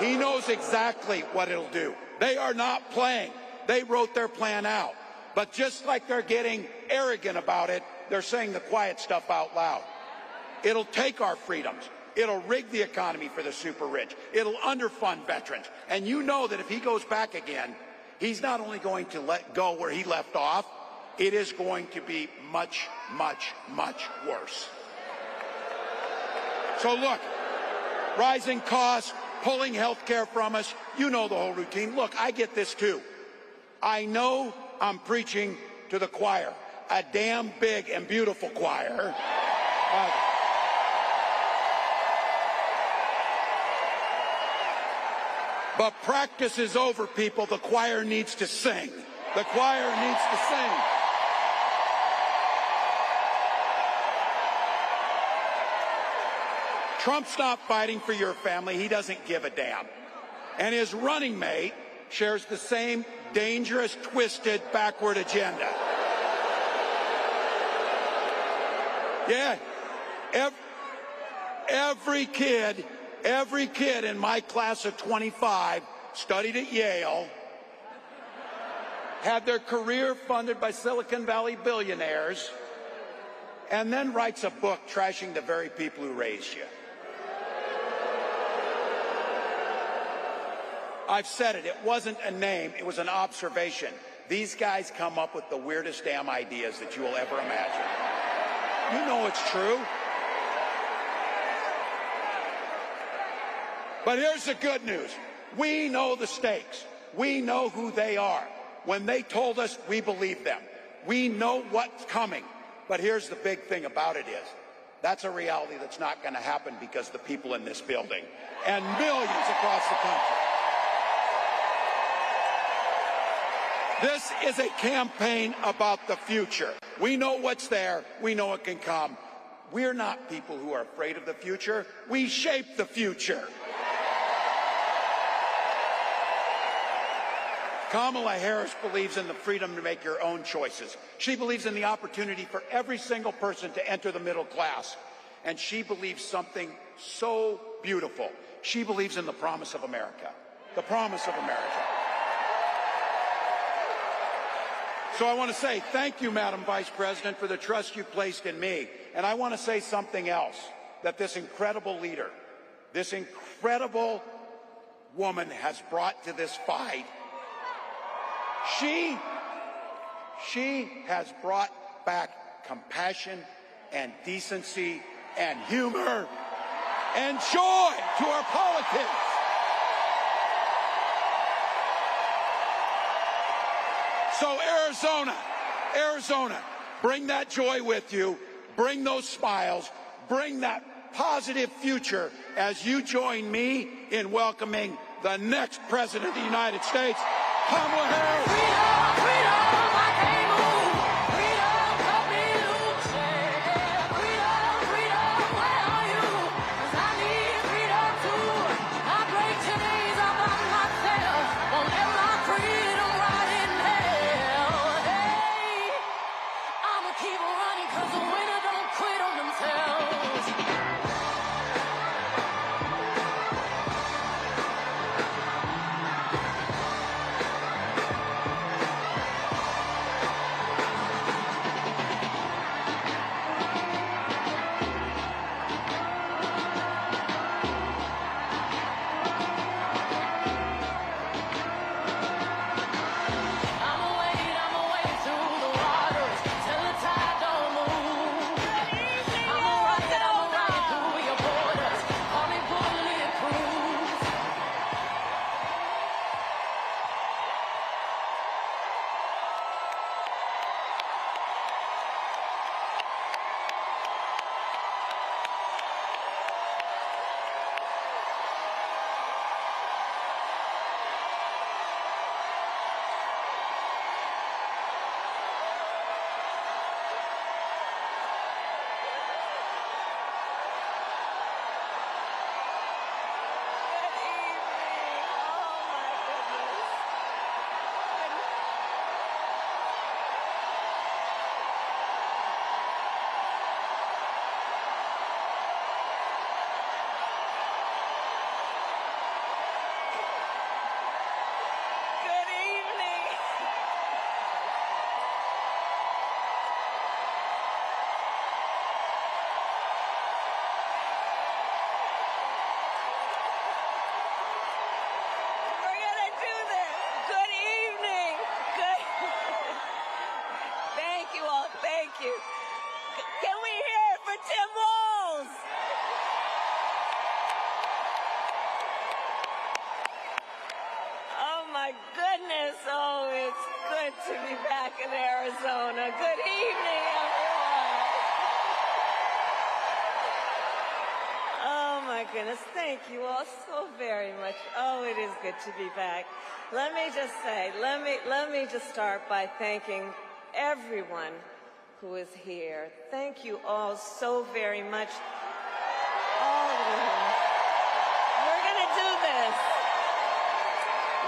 He knows exactly what it'll do. They are not playing. They wrote their plan out. But just like they're getting arrogant about it, they're saying the quiet stuff out loud. It'll take our freedoms. It'll rig the economy for the super rich. It'll underfund veterans. And you know that if he goes back again, he's not only going to let go where he left off, it is going to be much, much, much worse. So look, rising costs, pulling health care from us, you know the whole routine. Look, I get this too. I know I'm preaching to the choir, a damn big and beautiful choir. But practice is over, people. The choir needs to sing. The choir needs to sing. Trump's not fighting for your family. He doesn't give a damn. And his running mate shares the same dangerous, twisted, backward agenda. Yeah. Every kid in my class of 25 studied at Yale, had their career funded by Silicon Valley billionaires, and then writes a book trashing the very people who raised you. I've said it. It wasn't a name. It was an observation. These guys come up with the weirdest damn ideas that you will ever imagine. You know it's true. But here's the good news. We know the stakes. We know who they are. When they told us, we believed them. We know what's coming. But here's the big thing about it is, that's a reality that's not going to happen because the people in this building and millions across the country. This is a campaign about the future. We know what's there. We know it can come. We're not people who are afraid of the future. We shape the future. Kamala Harris believes in the freedom to make your own choices. She believes in the opportunity for every single person to enter the middle class. And she believes something so beautiful. She believes in the promise of America. The promise of America. So I want to say thank you, Madam Vice President, for the trust you placed in me. And I want to say something else, that this incredible leader, this incredible woman has brought to this fight. She has brought back compassion and decency and humor and joy to our politics. So Arizona, bring that joy with you, bring those smiles, bring that positive future as you join me in welcoming the next President of the United States, Kamala Harris. Freedom, freedom, I can't move. Freedom, cut me loose. Freedom, freedom, where are you? 'Cause I need freedom too. I break chains up on myself. Won't let my freedom rot in hell. Hey, I'ma keep running 'cause the winner don't quit on themselves. you all. Thank you. Can we hear it for Tim Walz? Oh my goodness. Oh, it's good to be back in Arizona. Good evening, everyone. Oh my goodness. Thank you all so very much. Oh, it is good to be back. Let me just say, let me just start by thanking everyone who is here. Thank you all so very much. All of you. We're going to do this.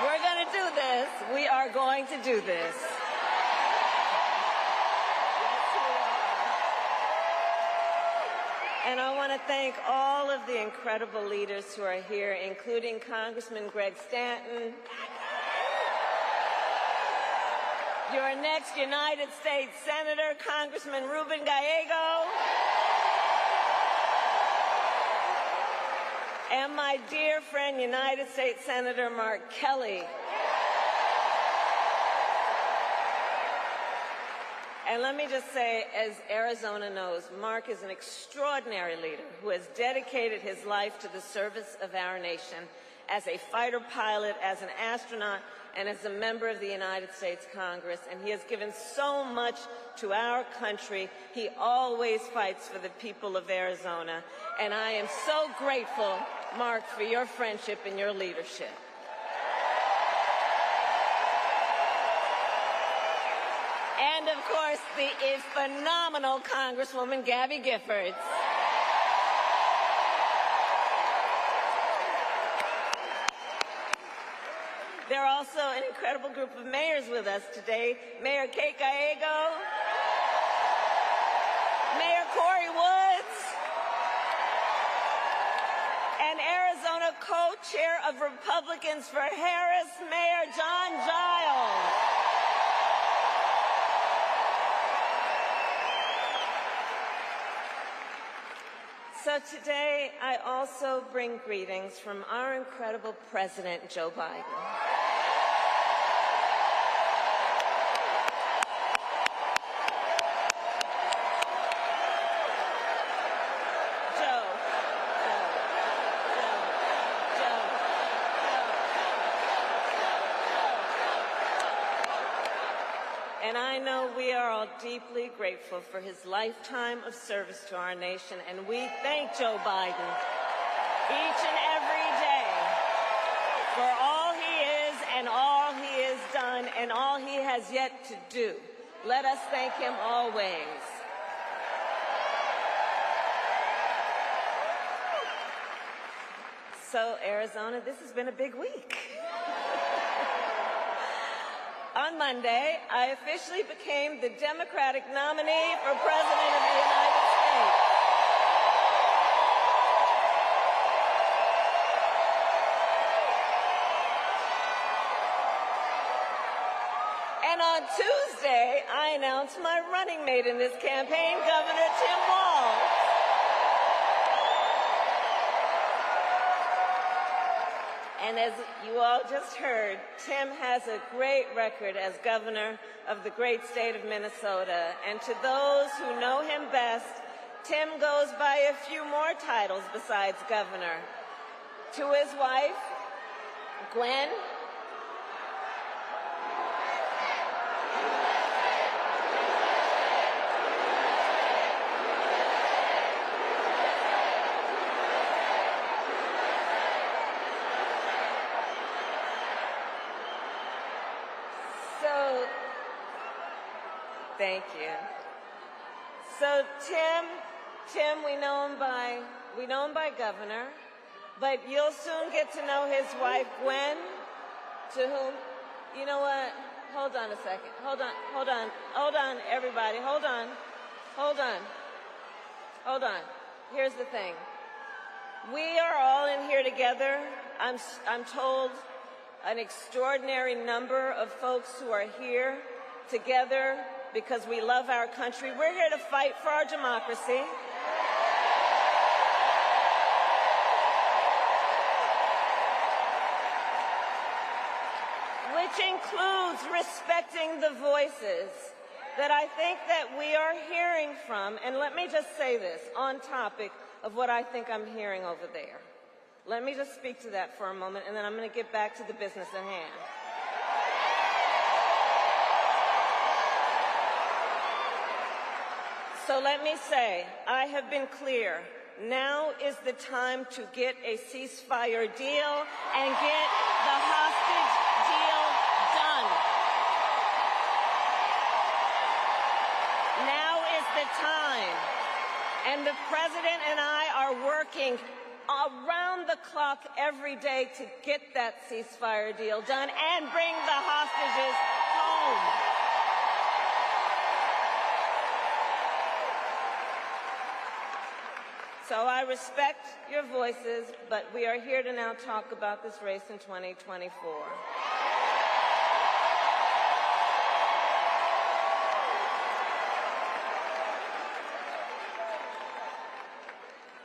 We're going to do this. We are going to do this. And I want to thank all of the incredible leaders who are here, including Congressman Greg Stanton, your next United States Senator, Congressman Ruben Gallego, and my dear friend, United States Senator Mark Kelly. And let me just say, as Arizona knows, Mark is an extraordinary leader who has dedicated his life to the service of our nation as a fighter pilot, as an astronaut, and as a member of the United States Congress. And he has given so much to our country. He always fights for the people of Arizona. And I am so grateful, Mark, for your friendship and your leadership. And, of course, the phenomenal Congresswoman Gabby Giffords. There are also an incredible group of mayors with us today. Mayor Kate Gallego, Mayor Corey Woods, and Arizona co-chair of Republicans for Harris, Mayor John Giles. So today, I also bring greetings from our incredible President, Joe Biden. And I know we are all deeply grateful for his lifetime of service to our nation, and we thank Joe Biden each and every day for all he is and all he has done and all he has yet to do. Let us thank him always. So, Arizona, this has been a big week. On Monday, I officially became the Democratic nominee for President of the United States. And on Tuesday, I announced my running mate in this campaign, Governor Tim Walz. And as you all just heard, Tim has a great record as governor of the great state of Minnesota. And to those who know him best, Tim goes by a few more titles besides governor. To his wife, Gwen, thank you. So Tim, we know him by governor, but you'll soon get to know his wife, Gwen, to whom, you know what? Hold on a second. Hold on, everybody. Hold on. Here's the thing. We are all in here together. I'm told an extraordinary number of folks who are here together because we love our country. We're here to fight for our democracy. Which includes respecting the voices that I think that we are hearing from, and let me just say this on topic of what I think I'm hearing over there. Let me just speak to that for a moment, and then I'm going to get back to the business at hand. So let me say, I have been clear. Now is the time to get a ceasefire deal and get the hostage deal done. Now is the time. And the President and I are working around the clock every day to get that ceasefire deal done and bring the hostages home. So I respect your voices, but we are here to now talk about this race in 2024.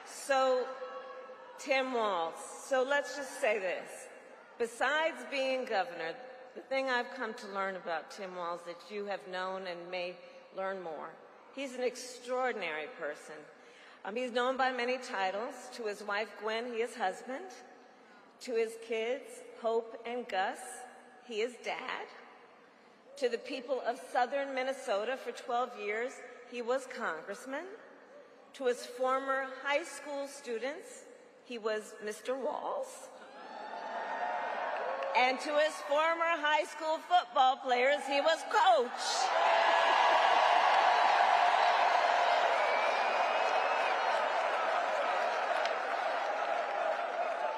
So, Tim Walz, so let's just say this. Besides being governor, the thing I've come to learn about Tim Walz that you have known and may learn more, he's an extraordinary person. He's known by many titles. To his wife, Gwen, he is husband. To his kids, Hope and Gus, he is dad. To the people of southern Minnesota for 12 years, he was congressman. To his former high school students, he was Mr. Walz. And to his former high school football players, he was coach.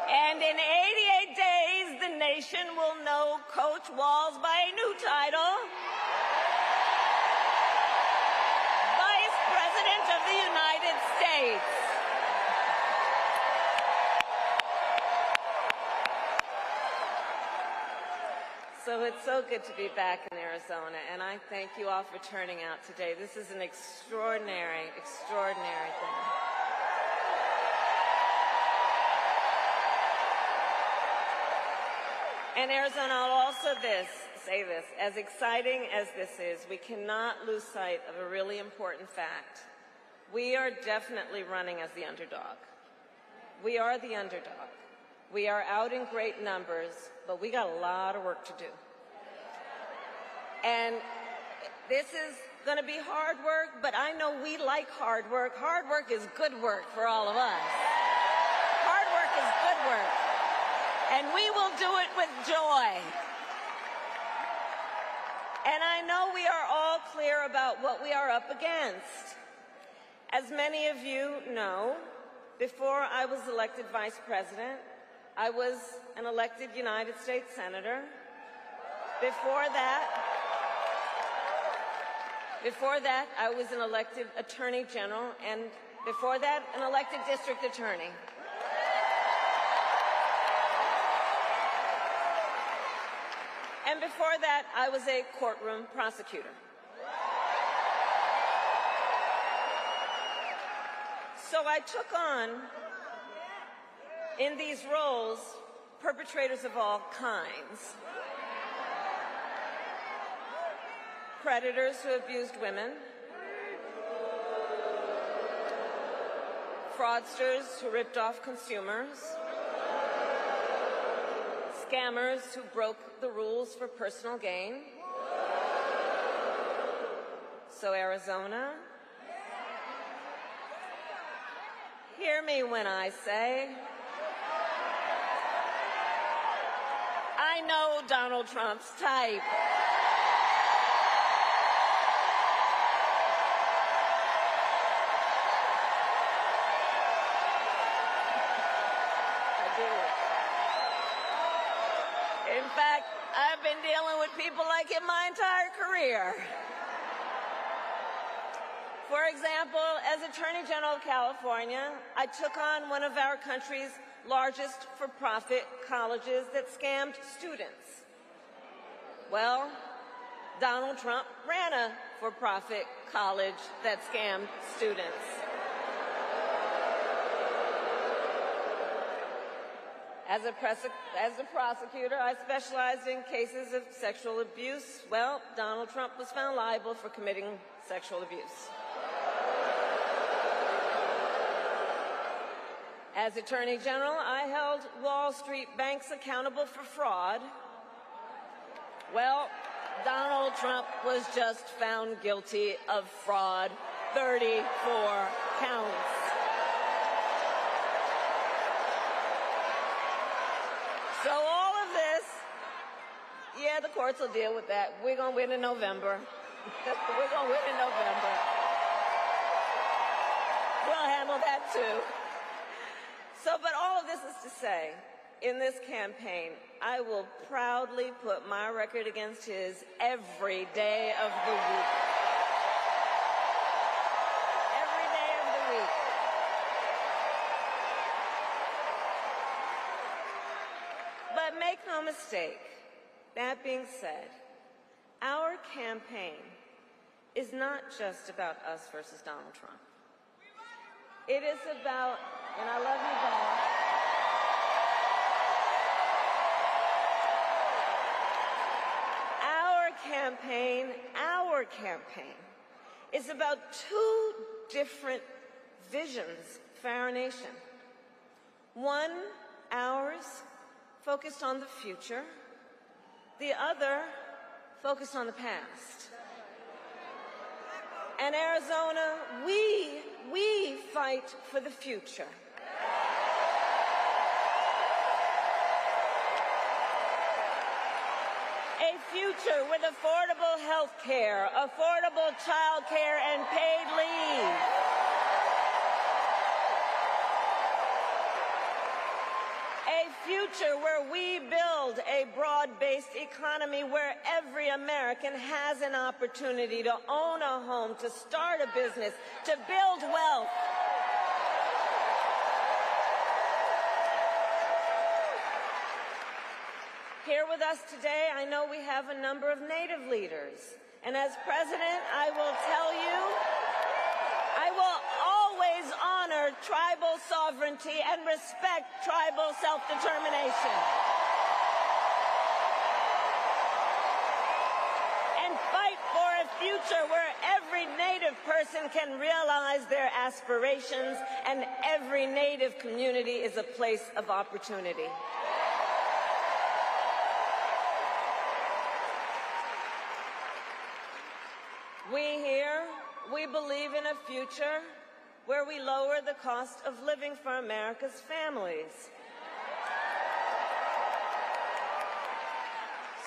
And in 88 days, the nation will know Coach Walz by a new title, Vice President of the United States. So it's so good to be back in Arizona, and I thank you all for turning out today. This is an extraordinary, extraordinary thing. And Arizona, I'll also say this, as exciting as this is, we cannot lose sight of a really important fact. We are definitely running as the underdog. We are the underdog. We are out in great numbers, but we got a lot of work to do. And this is going to be hard work, but I know we like hard work. Hard work is good work for all of us. Hard work is good work. And we will do it with joy. And I know we are all clear about what we are up against. As many of you know, before I was elected vice president, I was an elected United States senator. Before that, I was an elected attorney general, and before that, an elected district attorney. And before that, I was a courtroom prosecutor. So I took on, in these roles, perpetrators of all kinds. Predators who abused women, fraudsters who ripped off consumers, scammers who broke the rules for personal gain. So Arizona, hear me when I say, I know Donald Trump's type. In fact, I've been dealing with people like him my entire career. For example, as Attorney General of California, I took on one of our country's largest for-profit colleges that scammed students. Well, Donald Trump ran a for-profit college that scammed students. As a prosecutor, I specialized in cases of sexual abuse. Well, Donald Trump was found liable for committing sexual abuse. As Attorney General, I held Wall Street banks accountable for fraud. Well, Donald Trump was just found guilty of fraud, 34 counts. So all of this, yeah, the courts will deal with that. We're going to win in November. We're going to win in November. We'll handle that too. So, but all of this is to say, in this campaign, I will proudly put my record against his every day of the week. Every day of the week. But make no mistake, that being said, our campaign is not just about us versus Donald Trump. It is about, and I love you guys, our campaign is about two different visions for our nation. One, ours, focused on the future. The other, focused on the past. And Arizona, we fight for the future. A future with affordable health care, affordable child care, and paid leave. A future where we build a broad-based economy where every American has an opportunity to own a home, to start a business, to build wealth. Here with us today, I know we have a number of Native leaders. And as president, I will tell you, I will always honor tribal sovereignty and respect tribal self-determination. And fight for a future where every Native person can realize their aspirations and every Native community is a place of opportunity. We believe in a future where we lower the cost of living for America's families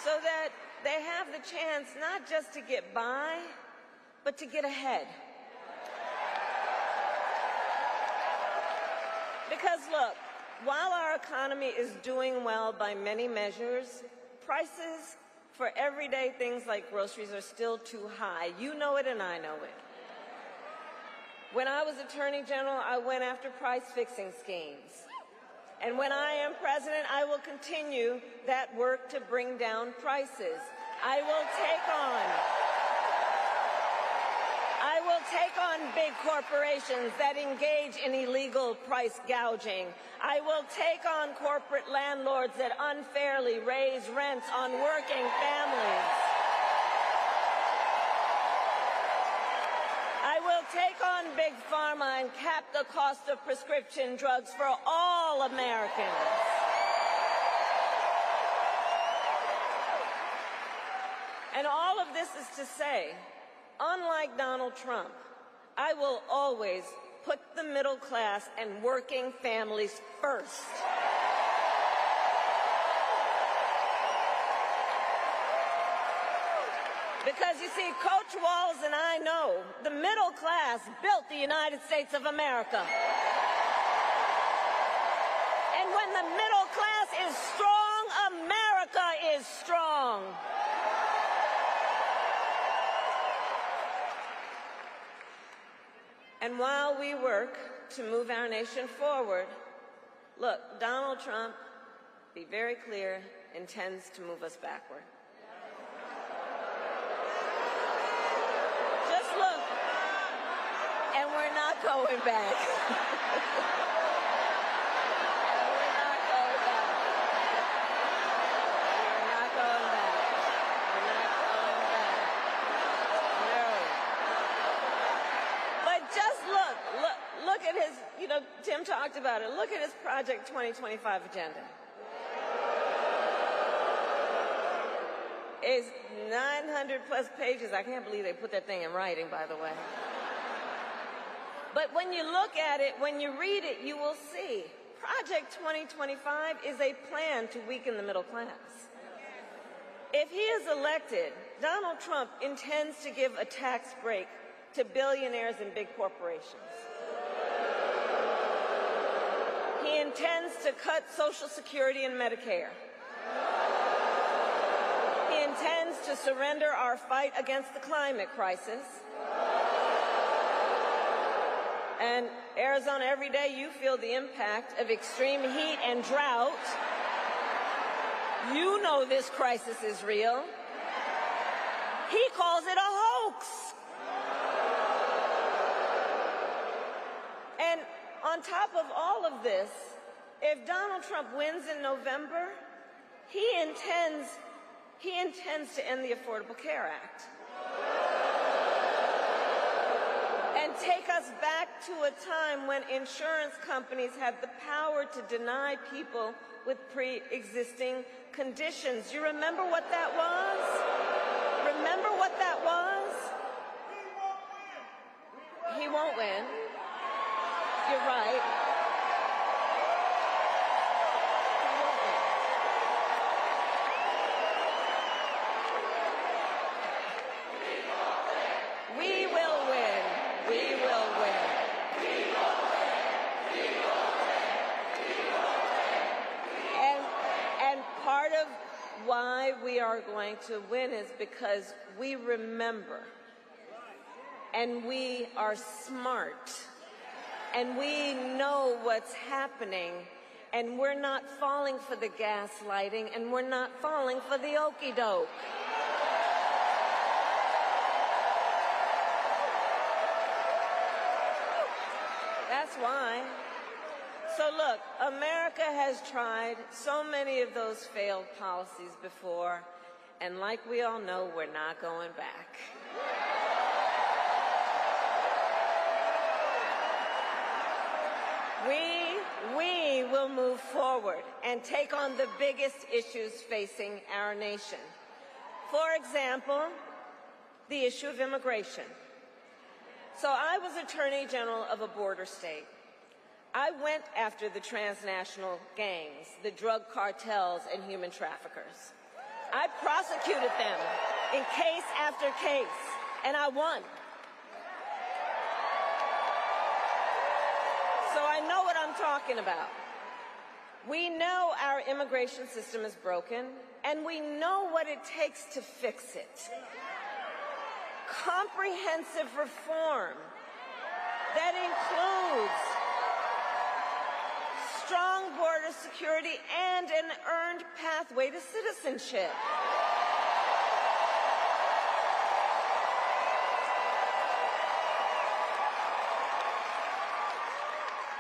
so that they have the chance not just to get by, but to get ahead. Because look, while our economy is doing well by many measures, prices for everyday things like groceries are still too high. You know it and I know it. When I was Attorney General, I went after price-fixing schemes. And when I am president, I will continue that work to bring down prices. I will take on big corporations that engage in illegal price gouging. I will take on corporate landlords that unfairly raise rents on working families. I will take on big pharma and cap the cost of prescription drugs for all Americans. And all of this is to say, unlike Donald Trump, I will always put the middle class and working families first. Because you see, Coach Walz and I know the middle class built the United States of America. And when the middle class is strong, America is strong. And while we work to move our nation forward, look, Donald Trump, be very clear, intends to move us backward. Just look, and we're not going back. We're not going back. at his, Tim talked about it. Look at his Project 2025 agenda. It's 900 plus pages. I can't believe they put that thing in writing, by the way. But when you look at it, when you read it, you will see Project 2025 is a plan to weaken the middle class. If he is elected, Donald Trump intends to give a tax break to billionaires and big corporations. He intends to cut Social Security and Medicare. He intends to surrender our fight against the climate crisis. And Arizona, every day you feel the impact of extreme heat and drought. You know this crisis is real. He calls it a hoax. And on top of all of this, if Donald Trump wins in November, he intends to end the Affordable Care Act and take us back to a time when insurance companies had the power to deny people with pre-existing conditions. You remember what that was? Remember what that was? He won't win. You're right. We will win. We will win. And part of why we are going to win is because we remember and we are smart and we know what's happening and we're not falling for the gaslighting and we're not falling for the okey-doke. That's why. So look, America has tried so many of those failed policies before, and like we all know, we're not going back. We will move forward and take on the biggest issues facing our nation. For example, the issue of immigration. So I was Attorney General of a border state. I went after the transnational gangs, the drug cartels, and human traffickers. I prosecuted them in case after case, and I won. So I know what I'm talking about. We know our immigration system is broken, and we know what it takes to fix it. Comprehensive reform that includes strong border security and an earned pathway to citizenship.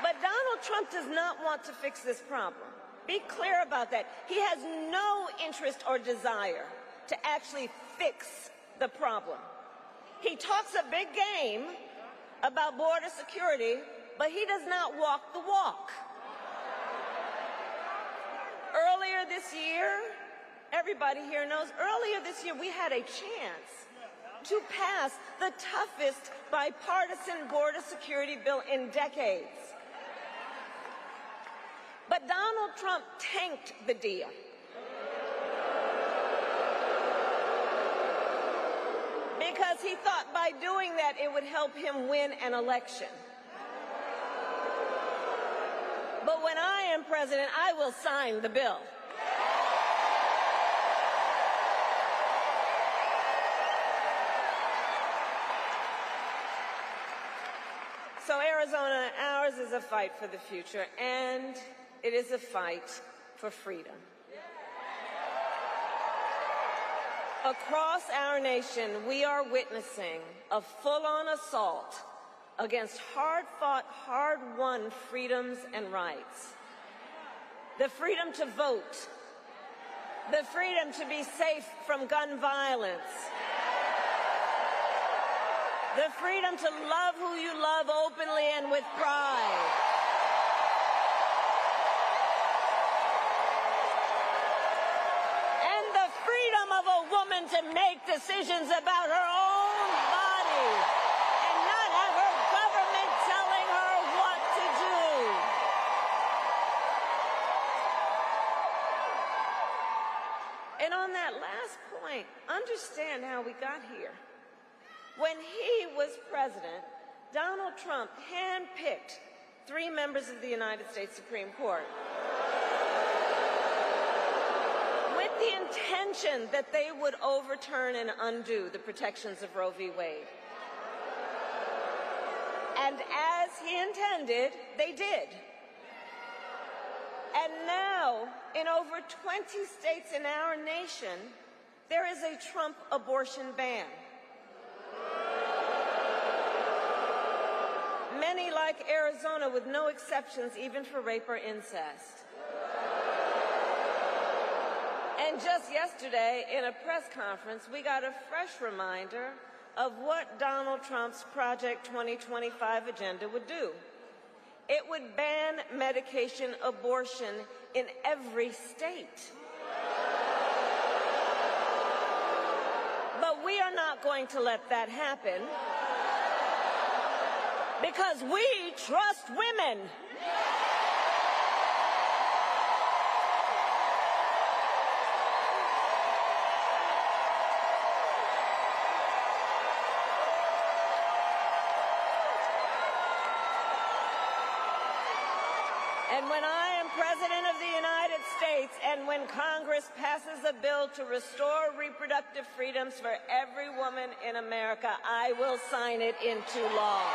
But Donald Trump does not want to fix this problem. Be clear about that. He has no interest or desire to actually fix the problem. He talks a big game about border security, but he does not walk the walk. Earlier this year, everybody here knows, earlier this year we had a chance to pass the toughest bipartisan border security bill in decades. But Donald Trump tanked the deal. Because he thought by doing that it would help him win an election. But when I am president, I will sign the bill. So Arizona, ours is a fight for the future, and it is a fight for freedom. Across our nation, we are witnessing a full-on assault against hard-fought, hard-won freedoms and rights. The freedom to vote, the freedom to be safe from gun violence, The freedom to love who you love openly and with pride. And the freedom of a woman to make decisions about her own body and not have her government telling her what to do. And on that last point, understand how we got here. When he was president, Donald Trump handpicked 3 members of the United States Supreme Court with the intention that they would overturn and undo the protections of Roe v. Wade. And as he intended, they did. And now, in over 20 states in our nation, there is a Trump abortion ban. Many like Arizona with no exceptions even for rape or incest. And just yesterday in a press conference, we got a fresh reminder of what Donald Trump's Project 2025 agenda would do. It would ban medication abortion in every state. But we are not going to let that happen. Because we trust women. And when I am President of the United States and when Congress passes a bill to restore reproductive freedoms for every woman in America, I will sign it into law.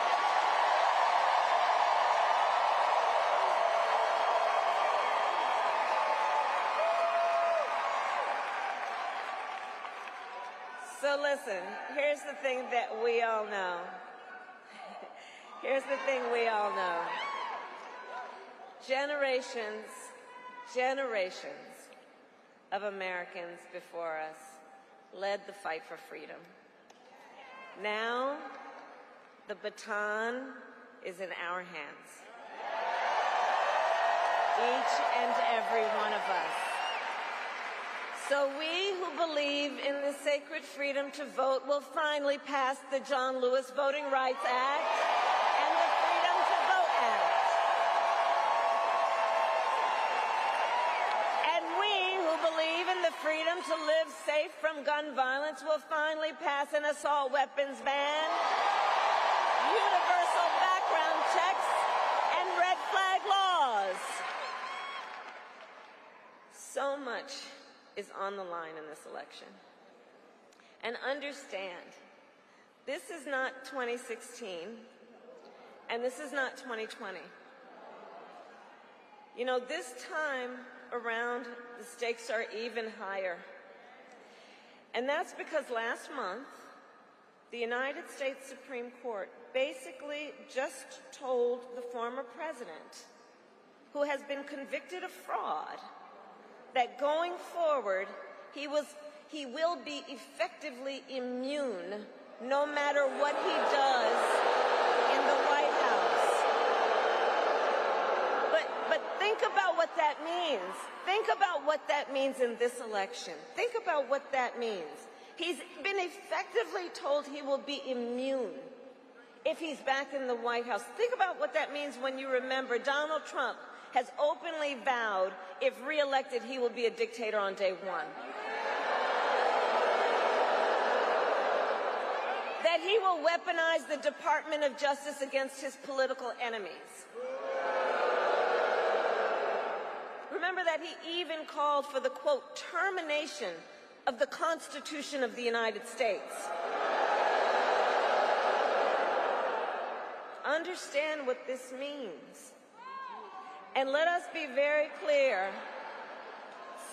So listen, here's the thing that we all know. Here's the thing we all know. Generations of Americans before us led the fight for freedom. Now, the baton is in our hands. Each and every one of us. So we who believe in the sacred freedom to vote will finally pass the John Lewis Voting Rights Act and the Freedom to Vote Act. And we who believe in the freedom to live safe from gun violence will finally pass an assault weapons ban, universal background checks, and red flag laws. So much is on the line in this election. And understand, this is not 2016, and this is not 2020. You know, this time around, the stakes are even higher. And that's because last month, the United States Supreme Court basically just told the former president, who has been convicted of fraud, that going forward, he will be effectively immune no matter what he does in the White House. But think about what that means. Think about what that means in this election. Think about what that means. He's been effectively told he will be immune if he's back in the White House. Think about what that means when you remember Donald Trump has openly vowed, if reelected, he will be a dictator on day one. That he will weaponize the Department of Justice against his political enemies. Remember that he even called for the, quote, termination of the Constitution of the United States. Understand what this means. And let us be very clear.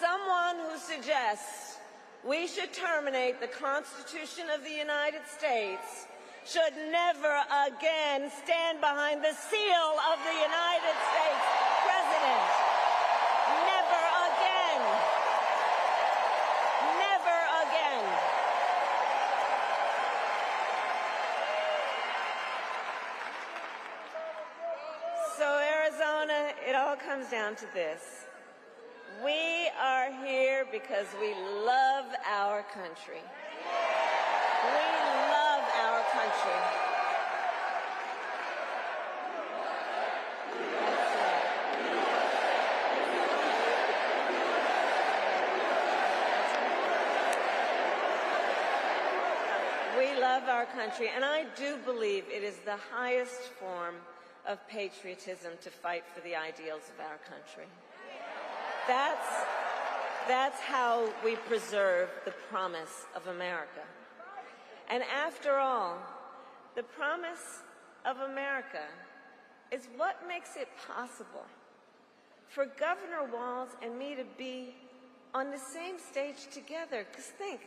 Someone who suggests we should terminate the Constitution of the United States should never again stand behind the seal of the United States President. Never again. Never again. all comes down to this. We are here because we love our country. We love our country. We love our country, and I do believe it is the highest form of patriotism to fight for the ideals of our country. That's how we preserve the promise of America. And after all, the promise of America is what makes it possible for Governor Walz and me to be on the same stage together. Because think,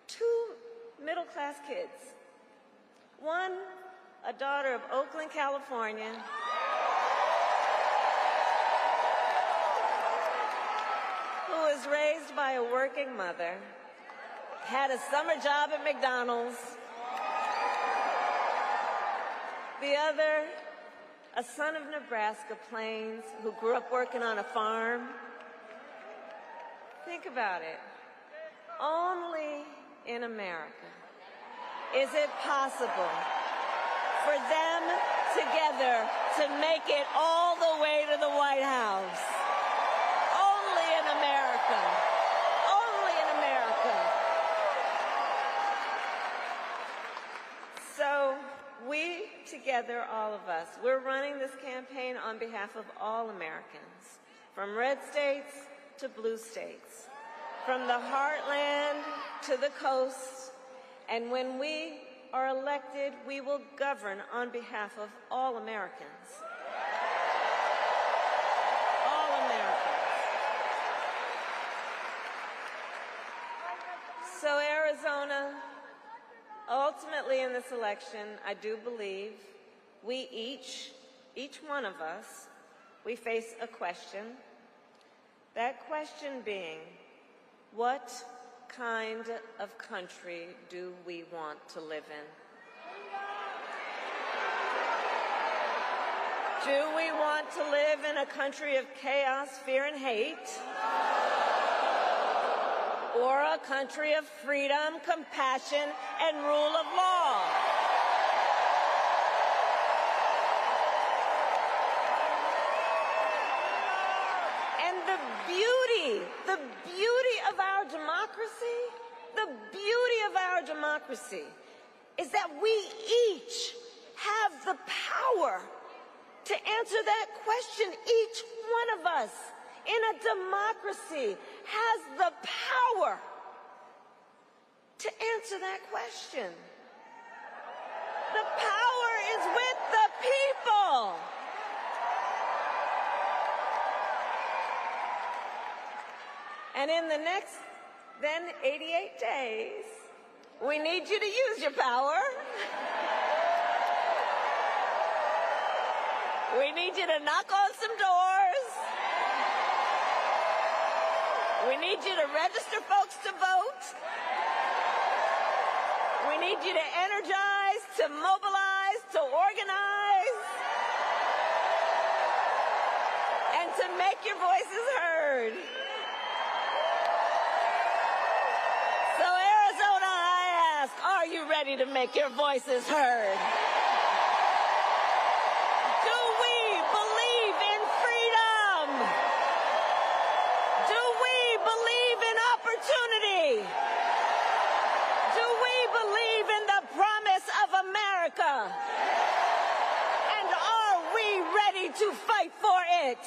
two middle-class kids, one a daughter of Oakland, California, who was raised by a working mother, had a summer job at McDonald's. The other, a son of Nebraska Plains, who grew up working on a farm. Think about it. Only in America is it possible for them together to make it all the way to the White House. Only in America. Only in America. So we together, all of us, we're running this campaign on behalf of all Americans, from red states to blue states, from the heartland to the coast. And when we are elected, we will govern on behalf of all Americans. All Americans. So Arizona, ultimately in this election, I do believe we each one of us, we face a question. That question being, what kind of country do we want to live in? Do we want to live in a country of chaos, fear, and hate? Or a country of freedom, compassion, and rule of law? And the beauty of our democracy is that we each have the power to answer that question. Each one of us in a democracy has the power to answer that question. The power is with the people. And in the next, then 88 days, we need you to use your power. We need you to knock on some doors. We need you to register folks to vote. We need you to energize, to mobilize, to organize, and to make your voices heard. So Arizona, I ask, are you ready to make your voices heard? Do we believe in freedom? Do we believe in opportunity? Do we believe in the promise of America? And are we ready to fight for it?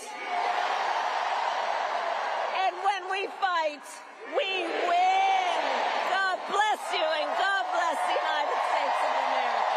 And when we fight, we win. God bless you, and God bless the United States of America.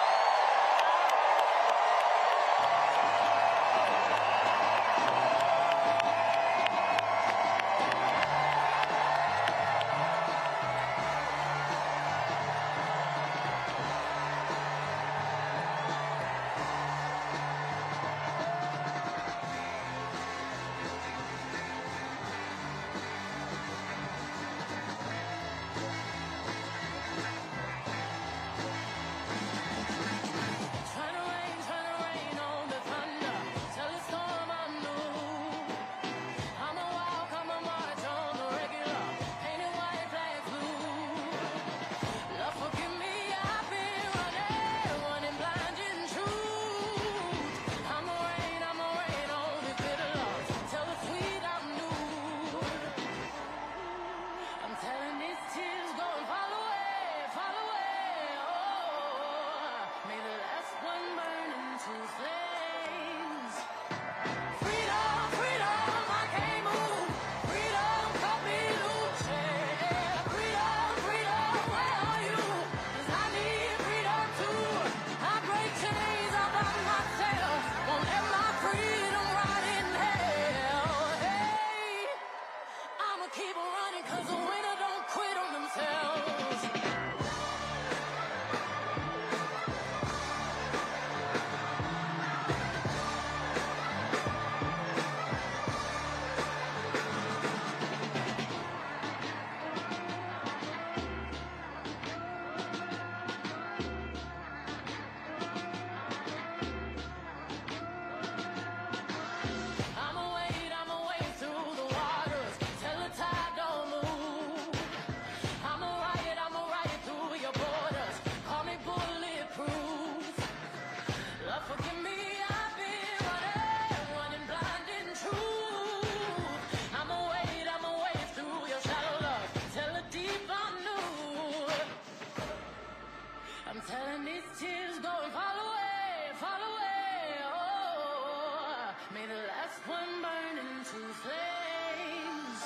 one burning to flames.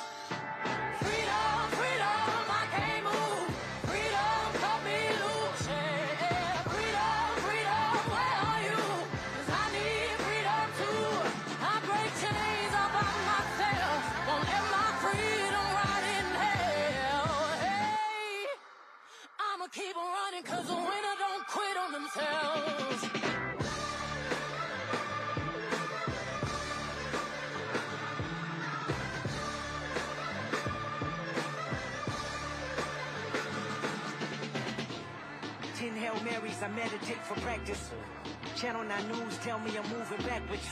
Freedom, freedom, I can't move. Freedom, cut me loose. Yeah. Freedom, freedom, where are you? 'Cause I need freedom too. I break chains all by myself. Won't let my freedom rot in hell. Hey, I'ma keep on running 'cause the winner don't quit on themselves. Hail Marys, I meditate for practice. Channel 9 News tell me I'm moving backwards.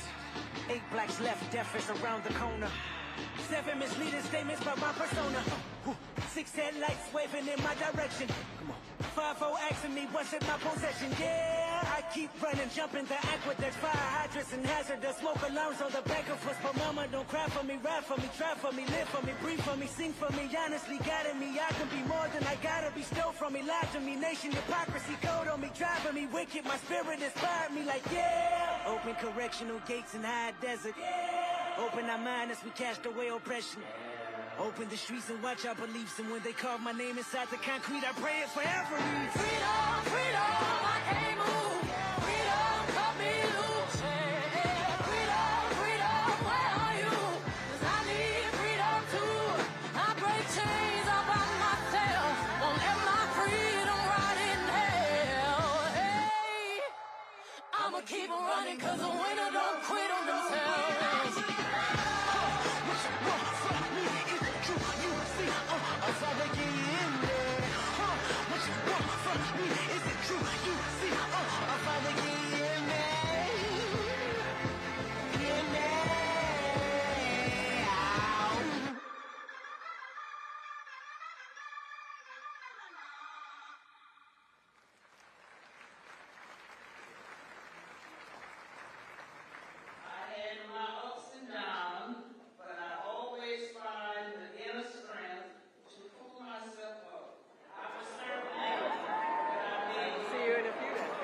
8 blacks left, death is around the corner. 7 misleading statements by my persona. 6 headlights waving in my direction. Come on. 5-0 asking me what's in my possession. Yeah, I keep running, jumping the aqueducts, fire hydrants and hazardous smoke alarms on the back of us. But mama, don't cry for me, ride for me, try for me, live for me, breathe for me, sing for me, honestly guiding me. I can be more than I gotta be, stole from me, lied to me, nation hypocrisy, code on me, driving me wicked. My spirit inspired me like, yeah. Open correctional gates in high desert. Yeah. Open our mind as we cast away oppression. Open the streets and watch our beliefs. And when they carve my name inside the concrete, I pray it forever reads. Freedom, freedom, I can't move. Freedom, cut me loose. Yeah. Freedom, freedom, where are you? 'Cause I need freedom too. I break chains all by myself. Won't let my freedom rot in hell. Hey, I'ma keep on running 'cause the winner don't quit on themselves. If I get in there, what you want from me? Is it true? You see, if I get in there, in there. I had my ups and downs, but I always find the inner strength to pull myself up. I was certainly what I did. See you in a few days.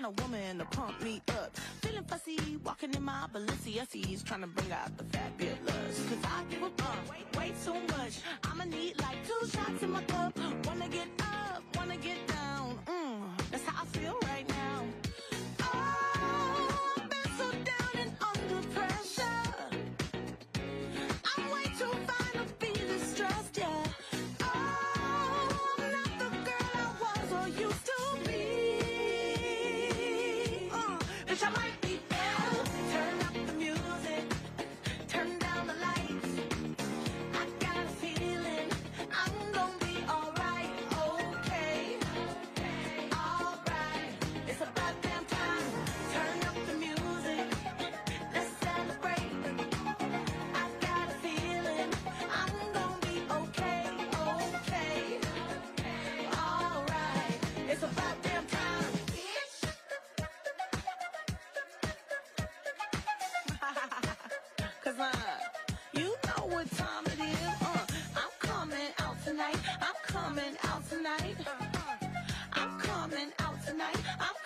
kind of woman to pump me up. Feeling fussy, walking in my Balenciennes, trying to bring out the fabulous. Cause I give a way too much. I'ma need like 2 shots in my cup. Wanna get up, wanna get down. That's how I feel right now. Oh, I've been so down and under pressure. I'm way too fine to be distressed, yeah. Oh, I'm not the girl I was or used to be. Bitch, I might be down. Turn up the music, turn down the lights. I got a feeling I'm gonna be alright, okay. Alright, it's about damn time. Turn up the music, let's celebrate. I got a feeling I'm gonna be okay, okay. Alright, it's about damn time. Cause you know what time it is. I'm coming out tonight. I'm coming out tonight. I'm coming out tonight. I'm